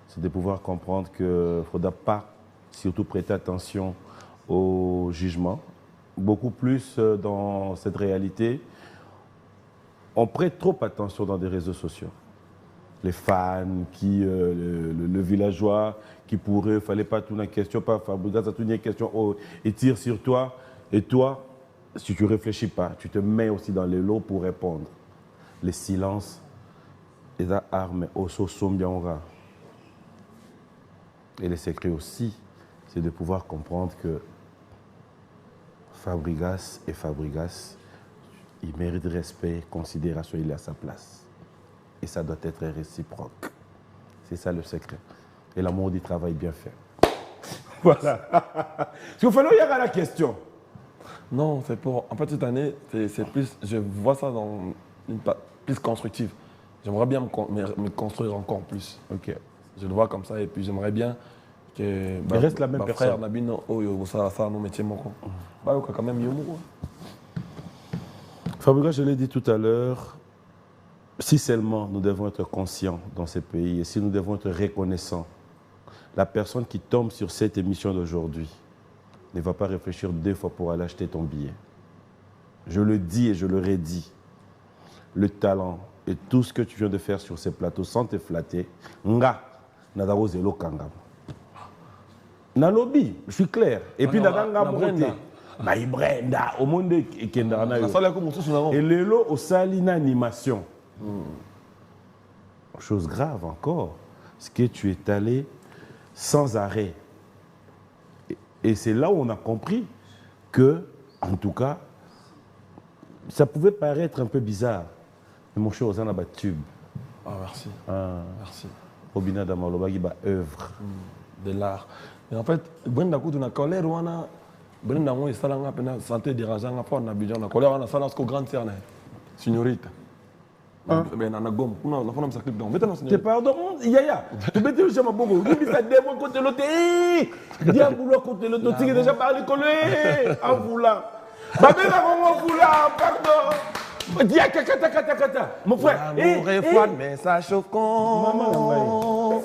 C'est de pouvoir comprendre qu'il ne faudra pas surtout prêter attention au jugement. Beaucoup plus dans cette réalité, on prête trop attention dans des réseaux sociaux. Les fans, le villageois qui pourrait, il ne fallait pas tourner une question, pas Fabregas, ça tourne une question, oh, et tire sur toi. Et toi, si tu ne réfléchis pas, tu te mets aussi dans les lots pour répondre. Les silences, les armes, aussi sont bien rares. Et les secrets aussi, c'est de pouvoir comprendre que Fabregas et Fabregas, il mérite respect, considération, il est à sa place. Et ça doit être réciproque. C'est ça le secret. Et l'amour du travail bien fait. Voilà. Est-ce qu'il fallait y avoir la question? Non, c'est pour... En fait, cette année, c'est plus... Je vois ça dans une plus constructive. J'aimerais bien me construire encore plus. Ok. Je le vois comme ça et puis j'aimerais bien que... Il reste la même personne. Frère Nabino, ça nos métiers, quand même, Fabregas, je l'ai dit tout à l'heure, si seulement nous devons être conscients dans ces pays et si nous devons être reconnaissants, la personne qui tombe sur cette émission d'aujourd'hui ne va pas réfléchir 2 fois pour aller acheter ton billet. Je le dis et je le redis. Le talent et tout ce que tu viens de faire sur ces plateaux sans te flatter, nga, nadaro zelo kangam. Na lobby, je suis clair. Et puis nadanga Brenda. Brenda, au monde kenda na yo. Et lelo au salina animation. Chose grave encore, c'est que tu es allé sans arrêt. Et c'est là où on a compris que, en tout cas, ça pouvait paraître un peu bizarre. Mais mon cher, on a tube. Ah, merci. Merci. Robina Damalobagi, œuvre. De l'art. Mais en fait, Brenda Koutou na colère, Brenda Mou, ça l'a santé dérangeant, on a besoin de colère, on a ça dans grande sœur, signorita. T'es pardon, Yaya. Tu peux te dire, ma bobo, il ça démon côté l'autre. Diabolo côté l'autre, tu as déjà parlé collé. En voulant. Babé, en voulant, pardon. Dia kata. Mon frère. L'amour est froid, mais ça chauffe quand.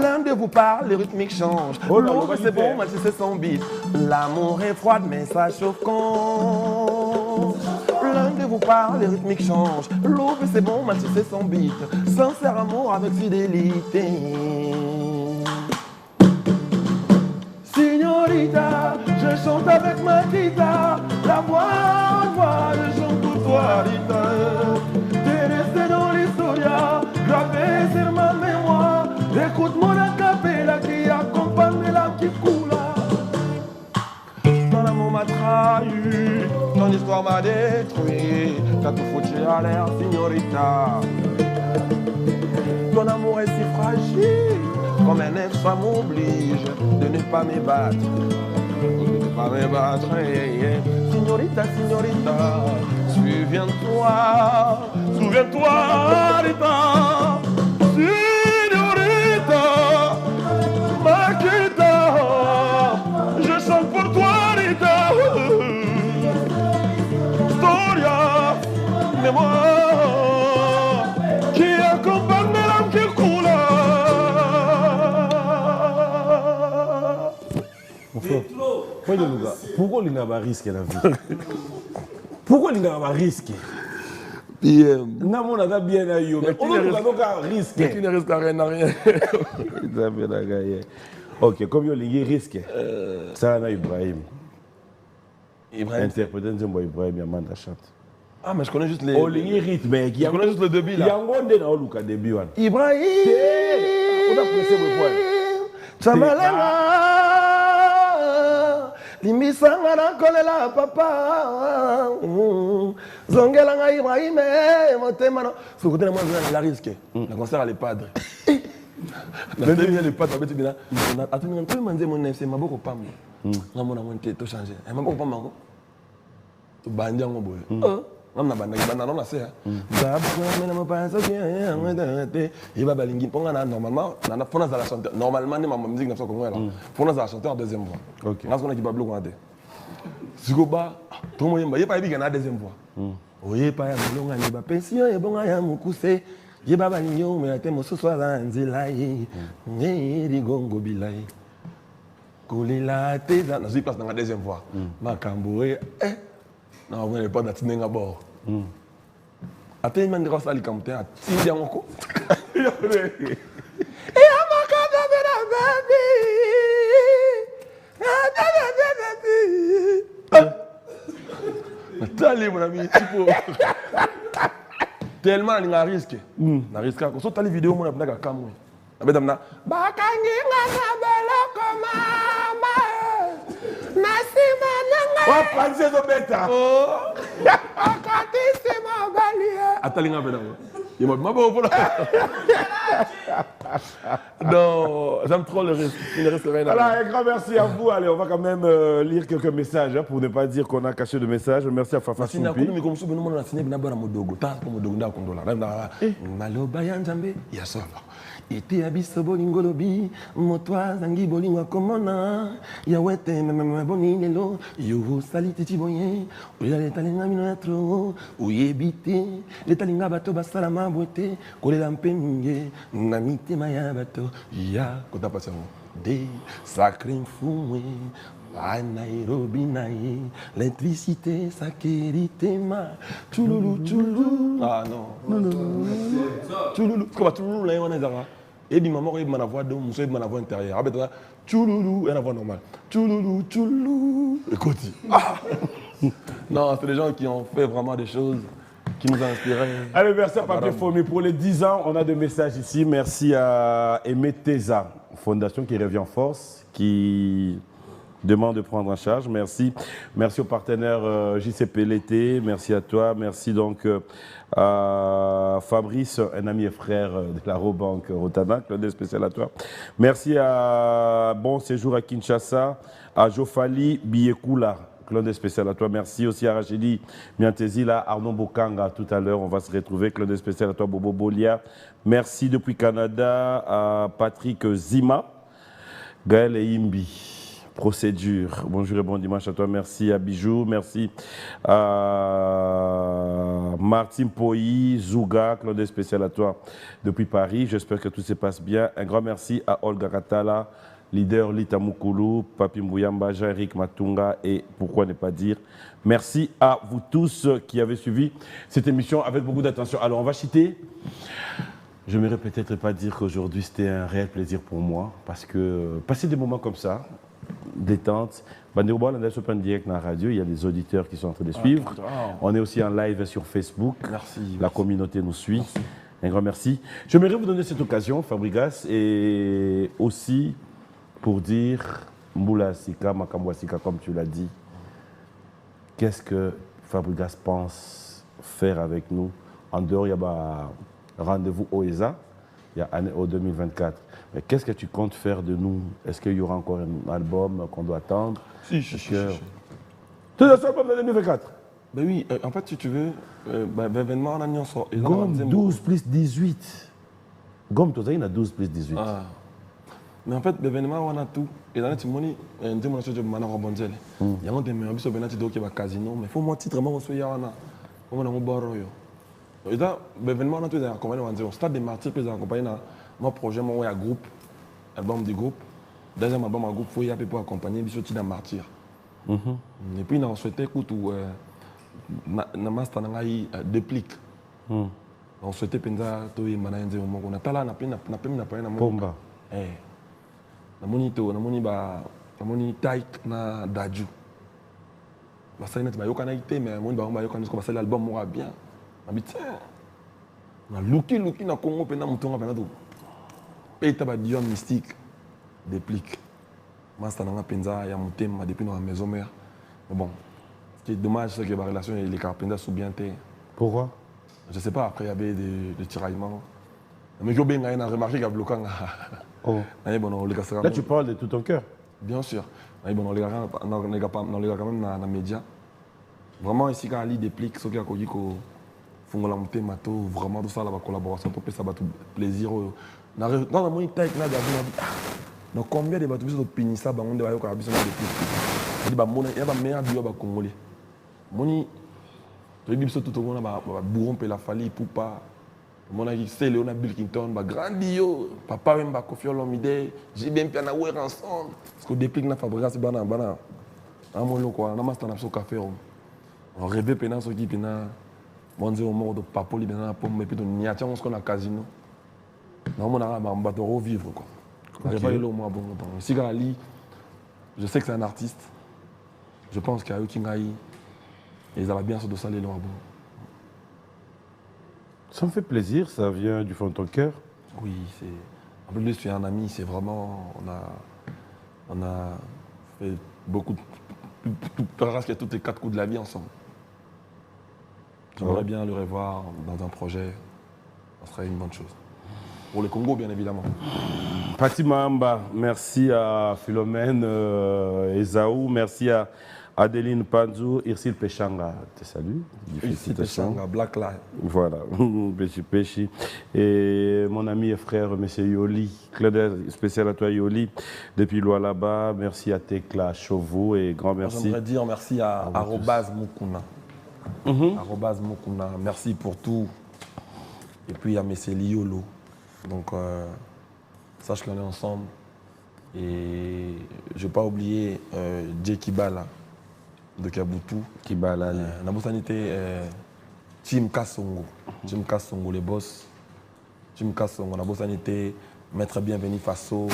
L'un de vous parle, le rythmique change. L'autre c'est bon, même si c'est son beat. L'amour est froid, mais ça chauffe quand. L'un de vous parle, le rythmique change. L'autre c'est bon, même si c'est son beat. Sincère amour avec fidélité. Signorita, je chante avec ma guitare. La voix, je chante pour toi, Rita. T'es resté dans l'histoire, gravé sur ma mémoire. Écoute mon acapella qui accompagne la qui coule. Ton amour m'a trahi, ton histoire m'a détruit. T'as tout foutu à l'air, signorita. Ton amour est si fragile, comme un œuf, ça m'oblige de ne pas me battre. De ne pas me battre, Signorita, signorita, souviens-toi, Rita. Signorita, ma guitare, je chante pour toi, Rita. Storia, mémoire, qui accompagne l'âme qui coule. Mon frère, pourquoi il n'a pas risqué la vie? Pourquoi il n'a pas risqué? Non, on a bien à you, mais on a risqué. Qui ne risque rien à rien. Ok, comme il risque, ça a Ibrahim. Ibrahim. Interprété Nzembo Ibrahim, Yamanda chante. Ah, mais je connais juste les. Olingi rythme. Je connais juste le début là. Yangonde na oluka début wana. Ibrahim. On a pressé le point. Tchamalanga. Limisanga na kolela papa. Zongelanga Ibrahim. Motema no. Ce côté moi je la risque. Le concert à les padres. La deuxième les padres avec bien. Attends, on peut manger mon nef, c'est ma beaucoup pas. Na mona monter to changer. Ma beaucoup pas mango. To bandi ngo boy. Namna banda banda non assez. Ba ba na mo pensa que il va balingi ponga na normalement na fona za la chanteur. Normalement ni ma musique na Congo là. Fona za la chanteur en deuxième voix. OK. Parce qu'on a qui ba bloquer. Sikoba to mo yemba yepa yebika na deuxième voix. Oyepa ya longa ni ba pension e bonga ya mukuse. Yeba balinyo me ate mo so za nzela yi. Ngeri gongo bilai. Kolila te na zui place dans la deuxième voix. Makamboué non, on n'est pas dans le bord. Attends, il m'a dit ça, il comme t'es à Tindia Moko. Et à ma carte de baby. Attends, mon ami, tellement il y a un risque. Il y a un risque. Quand on a les vidéos, on a un camoué. Madame, Bakangi, Oh, Francis Obeta. Non, j'aime trop le risque. Alors, un grand merci à vous. Allez, on va quand même lire quelques messages pour ne pas dire qu'on a caché de messages. Merci à Fafa Soupi. Ete abiso bolingo lobi motwa zangi bolingo komona ya wete meme boni lelo yo salite tiboye oya letalinga mino tro oyebite letalinga bato basala mabwete kolela mpemnge na mitema ya bato ya kota pasamo de sacré fumwe à Nairobi naï l'électricité sakérité ma tululu tululu ah non tululu comment tululu là on est là et dit maman il m'a voix de monsieur il m'a voix intérieure avec toi tululu et la voix normale tululu tululu écoute non c'est des gens qui ont fait vraiment des choses qui nous ont inspirés. Allez, merci à Papier Fomi. Pour les 10 ans, on a des messages ici. Merci à Aimé Teza, fondation qui revient en force, qui demande de prendre en charge. Merci. Merci aux partenaires JCP L'été. Merci à toi. Merci donc à Fabrice, un ami et frère de la Robank Rotana, Claude spécial à toi. Merci à Bon Séjour à Kinshasa, à Jofali Biekula, Claude spécial à toi. Merci aussi à Rachidi Miantezi, là, Arnaud Bokanga, tout à l'heure, on va se retrouver. Claude spécial à toi, Bobo Bolia. Merci depuis Canada à Patrick Zima, Gaël et Imbi. Procédure. Bonjour et bon dimanche à toi. Merci à Bijou. Merci à Martin Poyi, Zouga, Claude spécial à toi depuis Paris. J'espère que tout se passe bien. Un grand merci à Olga Katala, leader Lita Mukulu, Papi Mbouyamba, Jean-Éric Matunga et pourquoi ne pas dire merci à vous tous qui avez suivi cette émission avec beaucoup d'attention. Alors on va citer. Je n'aimerais peut-être pas dire qu'aujourd'hui c'était un réel plaisir pour moi parce que passer des moments comme ça, détente. Direct dans la radio, il y a des auditeurs qui sont en train de suivre. On est aussi en live sur Facebook. Merci. La communauté nous suit. Merci. Un grand merci. J'aimerais vous donner cette occasion, Fabregas, et aussi pour dire Mboula Sika, Makamboua Sika, comme tu l'as dit. Qu'est-ce que Fabregas pense faire avec nous? En dehors, il y a rendez-vous au ESA, il y a au 2024. Mais qu'est-ce que tu comptes faire de nous? Est-ce qu'il y aura encore un album qu'on doit attendre? Si. Tu as un album de 2024? Ben oui, en fait, si tu veux, l'événement, on a mis en sort. Gomme 12 plus 18. Gomme, tu as 12 plus 18. Ah. Mais en fait, l'événement, on a tout. Et dans le timoni, on a dit que on a rebondir. Il y a un casino, mais il faut mon titre, moi, on soit là. On a un barreau. Et dans l'événement, on a tout accompagné. On stade des martyrs, puis accompagné mon projet, mon groupe, album du groupe. Deuxième album en groupe, il faut y aller pour accompagner les petits martyrs. Et puis, on a souhaité que na master na ngai déplique. On souhaitait penza to y manayenze mongo na tala na pena na pena na Pomba. Na moni to na moni ba na moni taik na daju. basali neti bayokanaki te mais moni bango bayokani soki basali album moko ya bien nabi tiens naluki na Congo mpena motonga mpena to mpe eta badion mystique déplique master nanga mpenza ya motema depuis na maison mère mais bon ce qui est dommage c'est que la relation les mpenza sous bien te. Pourquoi? Je sais pas, après il y avait des tiraillements mais yo benga na remarqué qu'il y a bloqué Oh. Là tu parles de tout ton cœur. Bien sûr. Bon, on les gars quand même dans les médias. Vraiment, ici, quand Ali déplique, ce qui a connu qu'on fait la montée, vraiment, tout ça, la collaboration, ça va tout plaisir. Dans le monde, donc combien de bateaux sont pénis ça, on doit avoir besoin de déplique. Il y a des meilleurs bio congolais. Moni, tu dis tout le monde, bourron peut la falir pour pas. Mon ami c'est Léonard Bilkington, grandio, papa même Kofi Olomide, j'ai bien pu en avoir ensemble. Parce que depuis que nous fabriquons bana bana, amolo quoi, on a master na café. On rêve pendant ce qui pendant, on au mort de papa li pendant pomme et puis on y a tiens on se connaît casino. Non mon ara on va revivre quoi. On va pas aller au moins bon. Si Ali, je sais que c'est un artiste. Je pense qu'il y a eu Kingai, ils allaient bien se doser les lois bon. Ça me fait plaisir, ça vient du fond de ton cœur. Oui, c'est. En plus, je suis un ami, c'est vraiment. On a fait beaucoup. Presque tous les 4 coups de la vie ensemble. J'aimerais bien le revoir dans un projet. Ça serait une bonne chose. Pour le Congo, bien évidemment. Fatima Amba, merci à Philomène Ezaou, merci à Adeline Panzou, Irsil Pechanga, te salue. Irsil Pechanga, Black Lives. Voilà, Péchi. Et mon ami et frère, M. Yoli, Claude spécial à toi Yoli, depuis Lualaba, merci à Tekla Chauveau et grand merci. J'aimerais dire merci à Arobase Mukuna. Arobase Mukuna, merci pour tout. Et puis à M. Liolo. Donc, sache qu'on est ensemble. Et je ne vais pas oublier Jay Kibala de Kabutu. Kibala. La bosanité, Tim Kassongo. Tim Kassongo, les boss. Tim Kassongo, la bosanité, Maître Bienvenu Faso.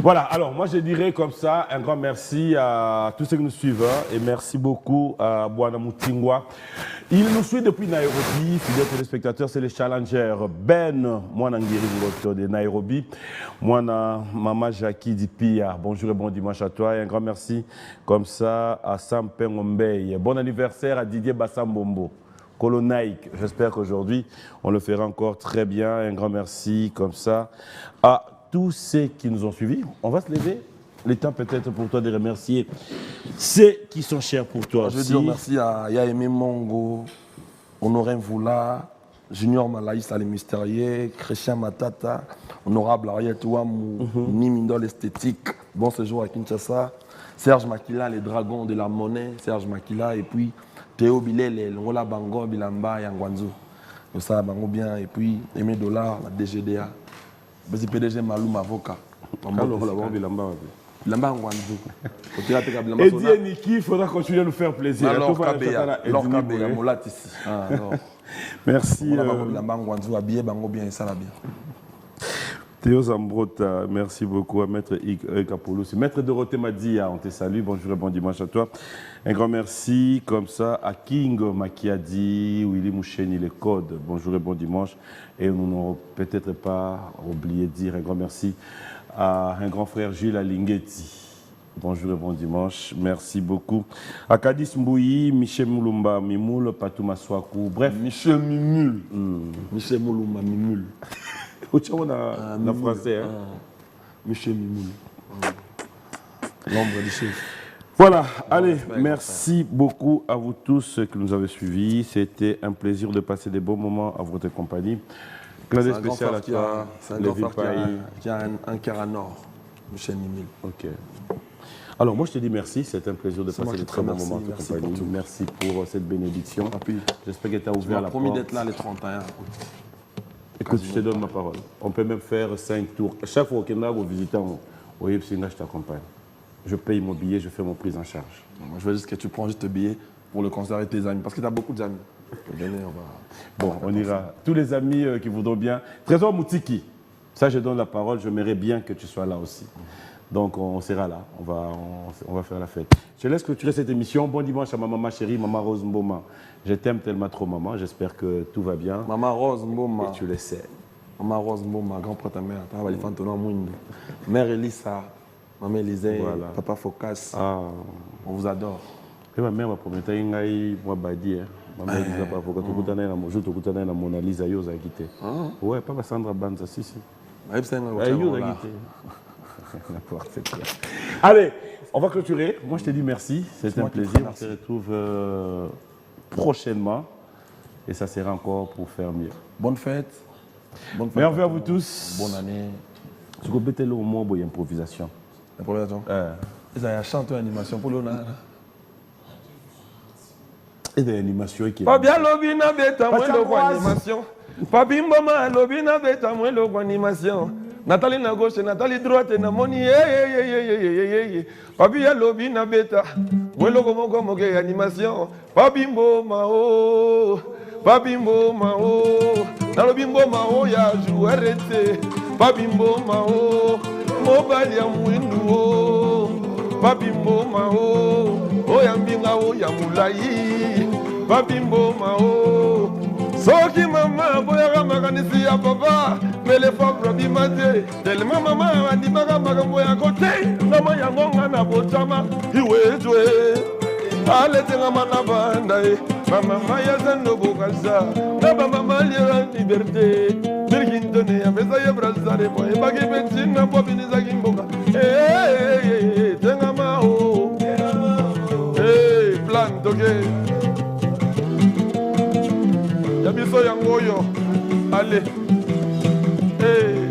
Voilà, alors moi je dirais comme ça, un grand merci à tous ceux qui nous suivent et merci beaucoup à Bwana Moutingwa. Il nous suit depuis Nairobi, fidèles téléspectateurs, c'est le challenger Ben Mwanangiri Ngoto de Nairobi. Mwana Mama Jackie Dipia, bonjour et bon dimanche à toi. Et un grand merci comme ça à Sam Pengombey. Bon anniversaire à Didier Bassambombo. Colonaïque, j'espère qu'aujourd'hui on le fera encore très bien. Un grand merci comme ça à tous ceux qui nous ont suivis. On va se lever. Le temps peut-être pour toi de remercier ceux qui sont chers pour toi aussi. Je veux dire merci à Yaemé Mongo, Honoré Voula, Junior Malaïs Ali Mystérieux, Christian Matata, Honorable Ariette Ouamou, Nimindol Esthétique, bon séjour à Kinshasa, Serge Makila, les Dragons de la Monnaie, Serge Makila, et puis Théo Bilele, Ngola Bango, Bilamba, Yangwanzo. Ça, Bango bien, et puis Aimé Dollar, la DGDA. Le PDG Maloum avocat. Et dit Niki, il faudra continuer à nous faire plaisir. Merci. Théo Zambrota, merci beaucoup à Maître Kapoulos. Maître Dorothée Madia, on te salue, bonjour et bon dimanche à toi. Un grand merci comme ça à King Makiadi, Willy Moucheni, les codes, bonjour et bon dimanche. Et nous n'aurons peut-être pas oublié de dire un grand merci à un grand frère Gilles Alingeti. Bonjour et bon dimanche, merci beaucoup. À Kadis Mbouyi, Michel Moulumba Mimoul, Patou Maswakou, bref. Michel Mimul. Michel Moulumba Mimoul. En français. Hein? Michel Mimoul. L'ombre du chef. Voilà, allez, merci beaucoup à vous tous qui nous avez suivis. C'était un plaisir de passer des bons moments à votre compagnie. Claude spécial à toi, c'est un grand frère qui a un cœur à nord, Michel Mimul. Ok. Alors moi je te dis merci, c'est un plaisir de passer des très bons moments en ta compagnie. Merci pour cette bénédiction. J'espère que tu as ouvert la porte. Tu m'as promis d'être là les 31. Écoute, je te donne ma parole. On peut même faire 5 tours. Chaque fois qu'on a visité, je t'accompagne. Je paye mon billet, je fais mon prise en charge. Moi, je veux juste que tu prends juste le billet pour le concert avec tes amis, parce que tu as beaucoup d'amis. Bon, on ira. Tous les amis qui voudront bien. Trésor Moutiki, ça je donne la parole, j'aimerais bien que tu sois là aussi. Donc on sera là, on va faire la fête. Je laisse clôturer cette émission. Bon dimanche à ma maman chérie, maman Rose Mboma. Je t'aime tellement trop maman, j'espère que tout va bien. Maman Rose Mboma. Et tu le sais. Maman Rose Mboma, grand-père ta mère, travaille Fantonon Mouindou. Mère Elissa, maman Élisée, Voilà. papa Focas. Ah. On vous adore. Et ma mère m'a promis que moi badi. Ma mère disait pas faut que tu connais la Mona Lisa yoza quitté. Ouais, papa Sandra Banza si. N'importe quoi. Allez, on va clôturer. Moi, je te dis merci. C'était un plaisir. On se retrouve prochainement. Et ça sera encore pour faire mieux. Bonne fête. Bonne fête. Merci à vous tous. Bonne année. Ce que vous avez au moins, il y a improvisation. Improvisation. Ils ont chanté animation pour l'honneur. Et des animations qui. Pas bien l'obina bêta, moi l'animation. Pas bimboma l'obina bêta, moi l'animation. Nathalie na gauche, Nathalie droite, na moni. Pas bien l'obina bêta, moi l'ogomogomoge animation. Pas bimboma oh, pas bimboma oh. Dans le bimboma oh, ya joué arrêté. Pas bimboma oh, mobile ya mwindu oh. Pas bimboma oh, oh ya mbinga oh ya mulayi. Babimbo mao soki mama boya makanisi ya papa mele fabro bimate tellement mama andimaka makambo ya kote ngoma ya ngonga na botama iwejwe aletenga mana banda mama ya zando bokasa na mama lira liberté birgintone ya pesa ya brazare boy bagi betina bobini za kimboka tenga mao plan toke Yabiso Yangoyo, allez, hey.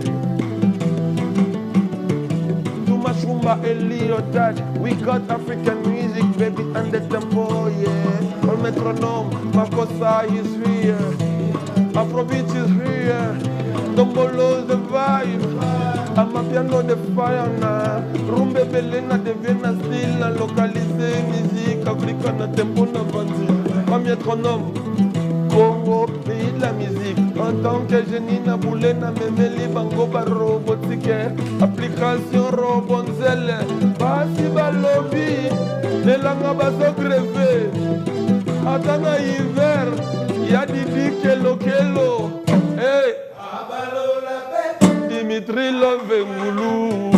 Tumashumba Eliotad, we got African music, baby, and the tempo, yeah. All metronome, Makosa is here, Afrobeat is here, Dombolo the vibe, Amapiano the fire na, Rumbe Belena devient un style, localisé, musique africaine, tempo na bandi, pas métronome. Congo, pays de la musique. En tant que génie, na boulé, na memeli, bango, ba robotique. Application robonzelle. Basi balobi, les langues baso grevé. Atana hiver, y'a Didi Kelo Kelo. Hey! Dimitri Love Moulou.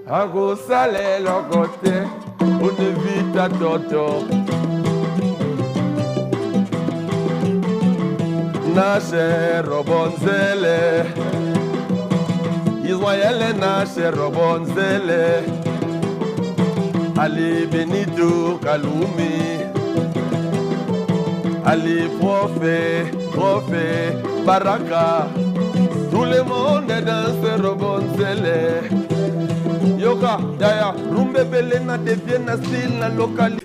Ago salé le côté, on évite à toto. Nasce Robonzele Israël nasce Robonzele Ali Benito Kaloumi Ali Prophète Baraka. Tout le monde danse Robonzele.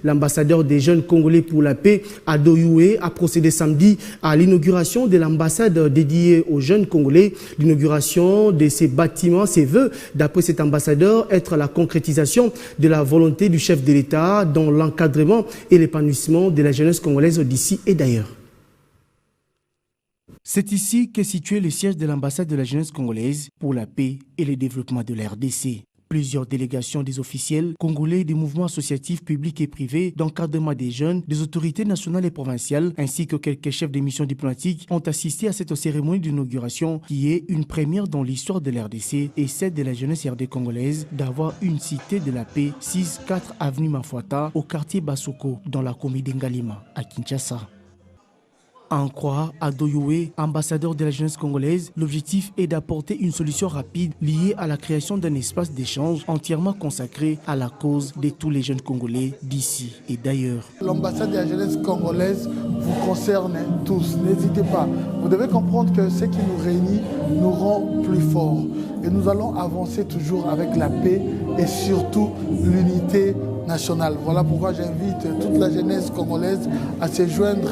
L'ambassadeur des jeunes Congolais pour la paix, Ado Youé, a procédé samedi à l'inauguration de l'ambassade dédiée aux jeunes Congolais. L'inauguration de ces bâtiments, ses vœux, d'après cet ambassadeur, être la concrétisation de la volonté du chef de l'État dans l'encadrement et l'épanouissement de la jeunesse congolaise d'ici et d'ailleurs. C'est ici qu'est situé le siège de l'ambassade de la jeunesse congolaise pour la paix et le développement de la RDC. Plusieurs délégations des officiels congolais des mouvements associatifs publics et privés d'encadrement des jeunes, des autorités nationales et provinciales, ainsi que quelques chefs de missions diplomatiques ont assisté à cette cérémonie d'inauguration qui est une première dans l'histoire de l'RDC et celle de la jeunesse RD congolaise d'avoir une cité de la paix 6-4 avenue Mafuata au quartier Basoko dans la commune d'Ngalima à Kinshasa. À en croire Ado Youé, ambassadeur de la jeunesse congolaise, l'objectif est d'apporter une solution rapide liée à la création d'un espace d'échange entièrement consacré à la cause de tous les jeunes Congolais d'ici et d'ailleurs. L'ambassade de la jeunesse congolaise vous concerne tous, n'hésitez pas. Vous devez comprendre que ce qui nous réunit nous rend plus forts. Et nous allons avancer toujours avec la paix et surtout l'unité nationale. Voilà pourquoi j'invite toute la jeunesse congolaise à se joindre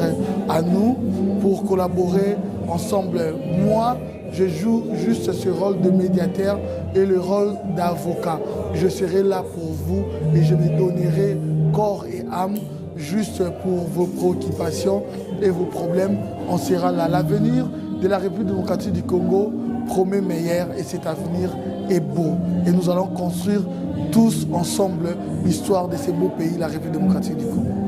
à nous pour collaborer ensemble. Moi, je joue juste ce rôle de médiateur et le rôle d'avocat. Je serai là pour vous et je me donnerai corps et âme juste pour vos préoccupations et vos problèmes. On sera là. L'avenir de la République démocratique du Congo promet meilleur et cet avenir est beau. Et nous allons construire tous ensemble l'histoire de ce beau pays, la République démocratique du Congo.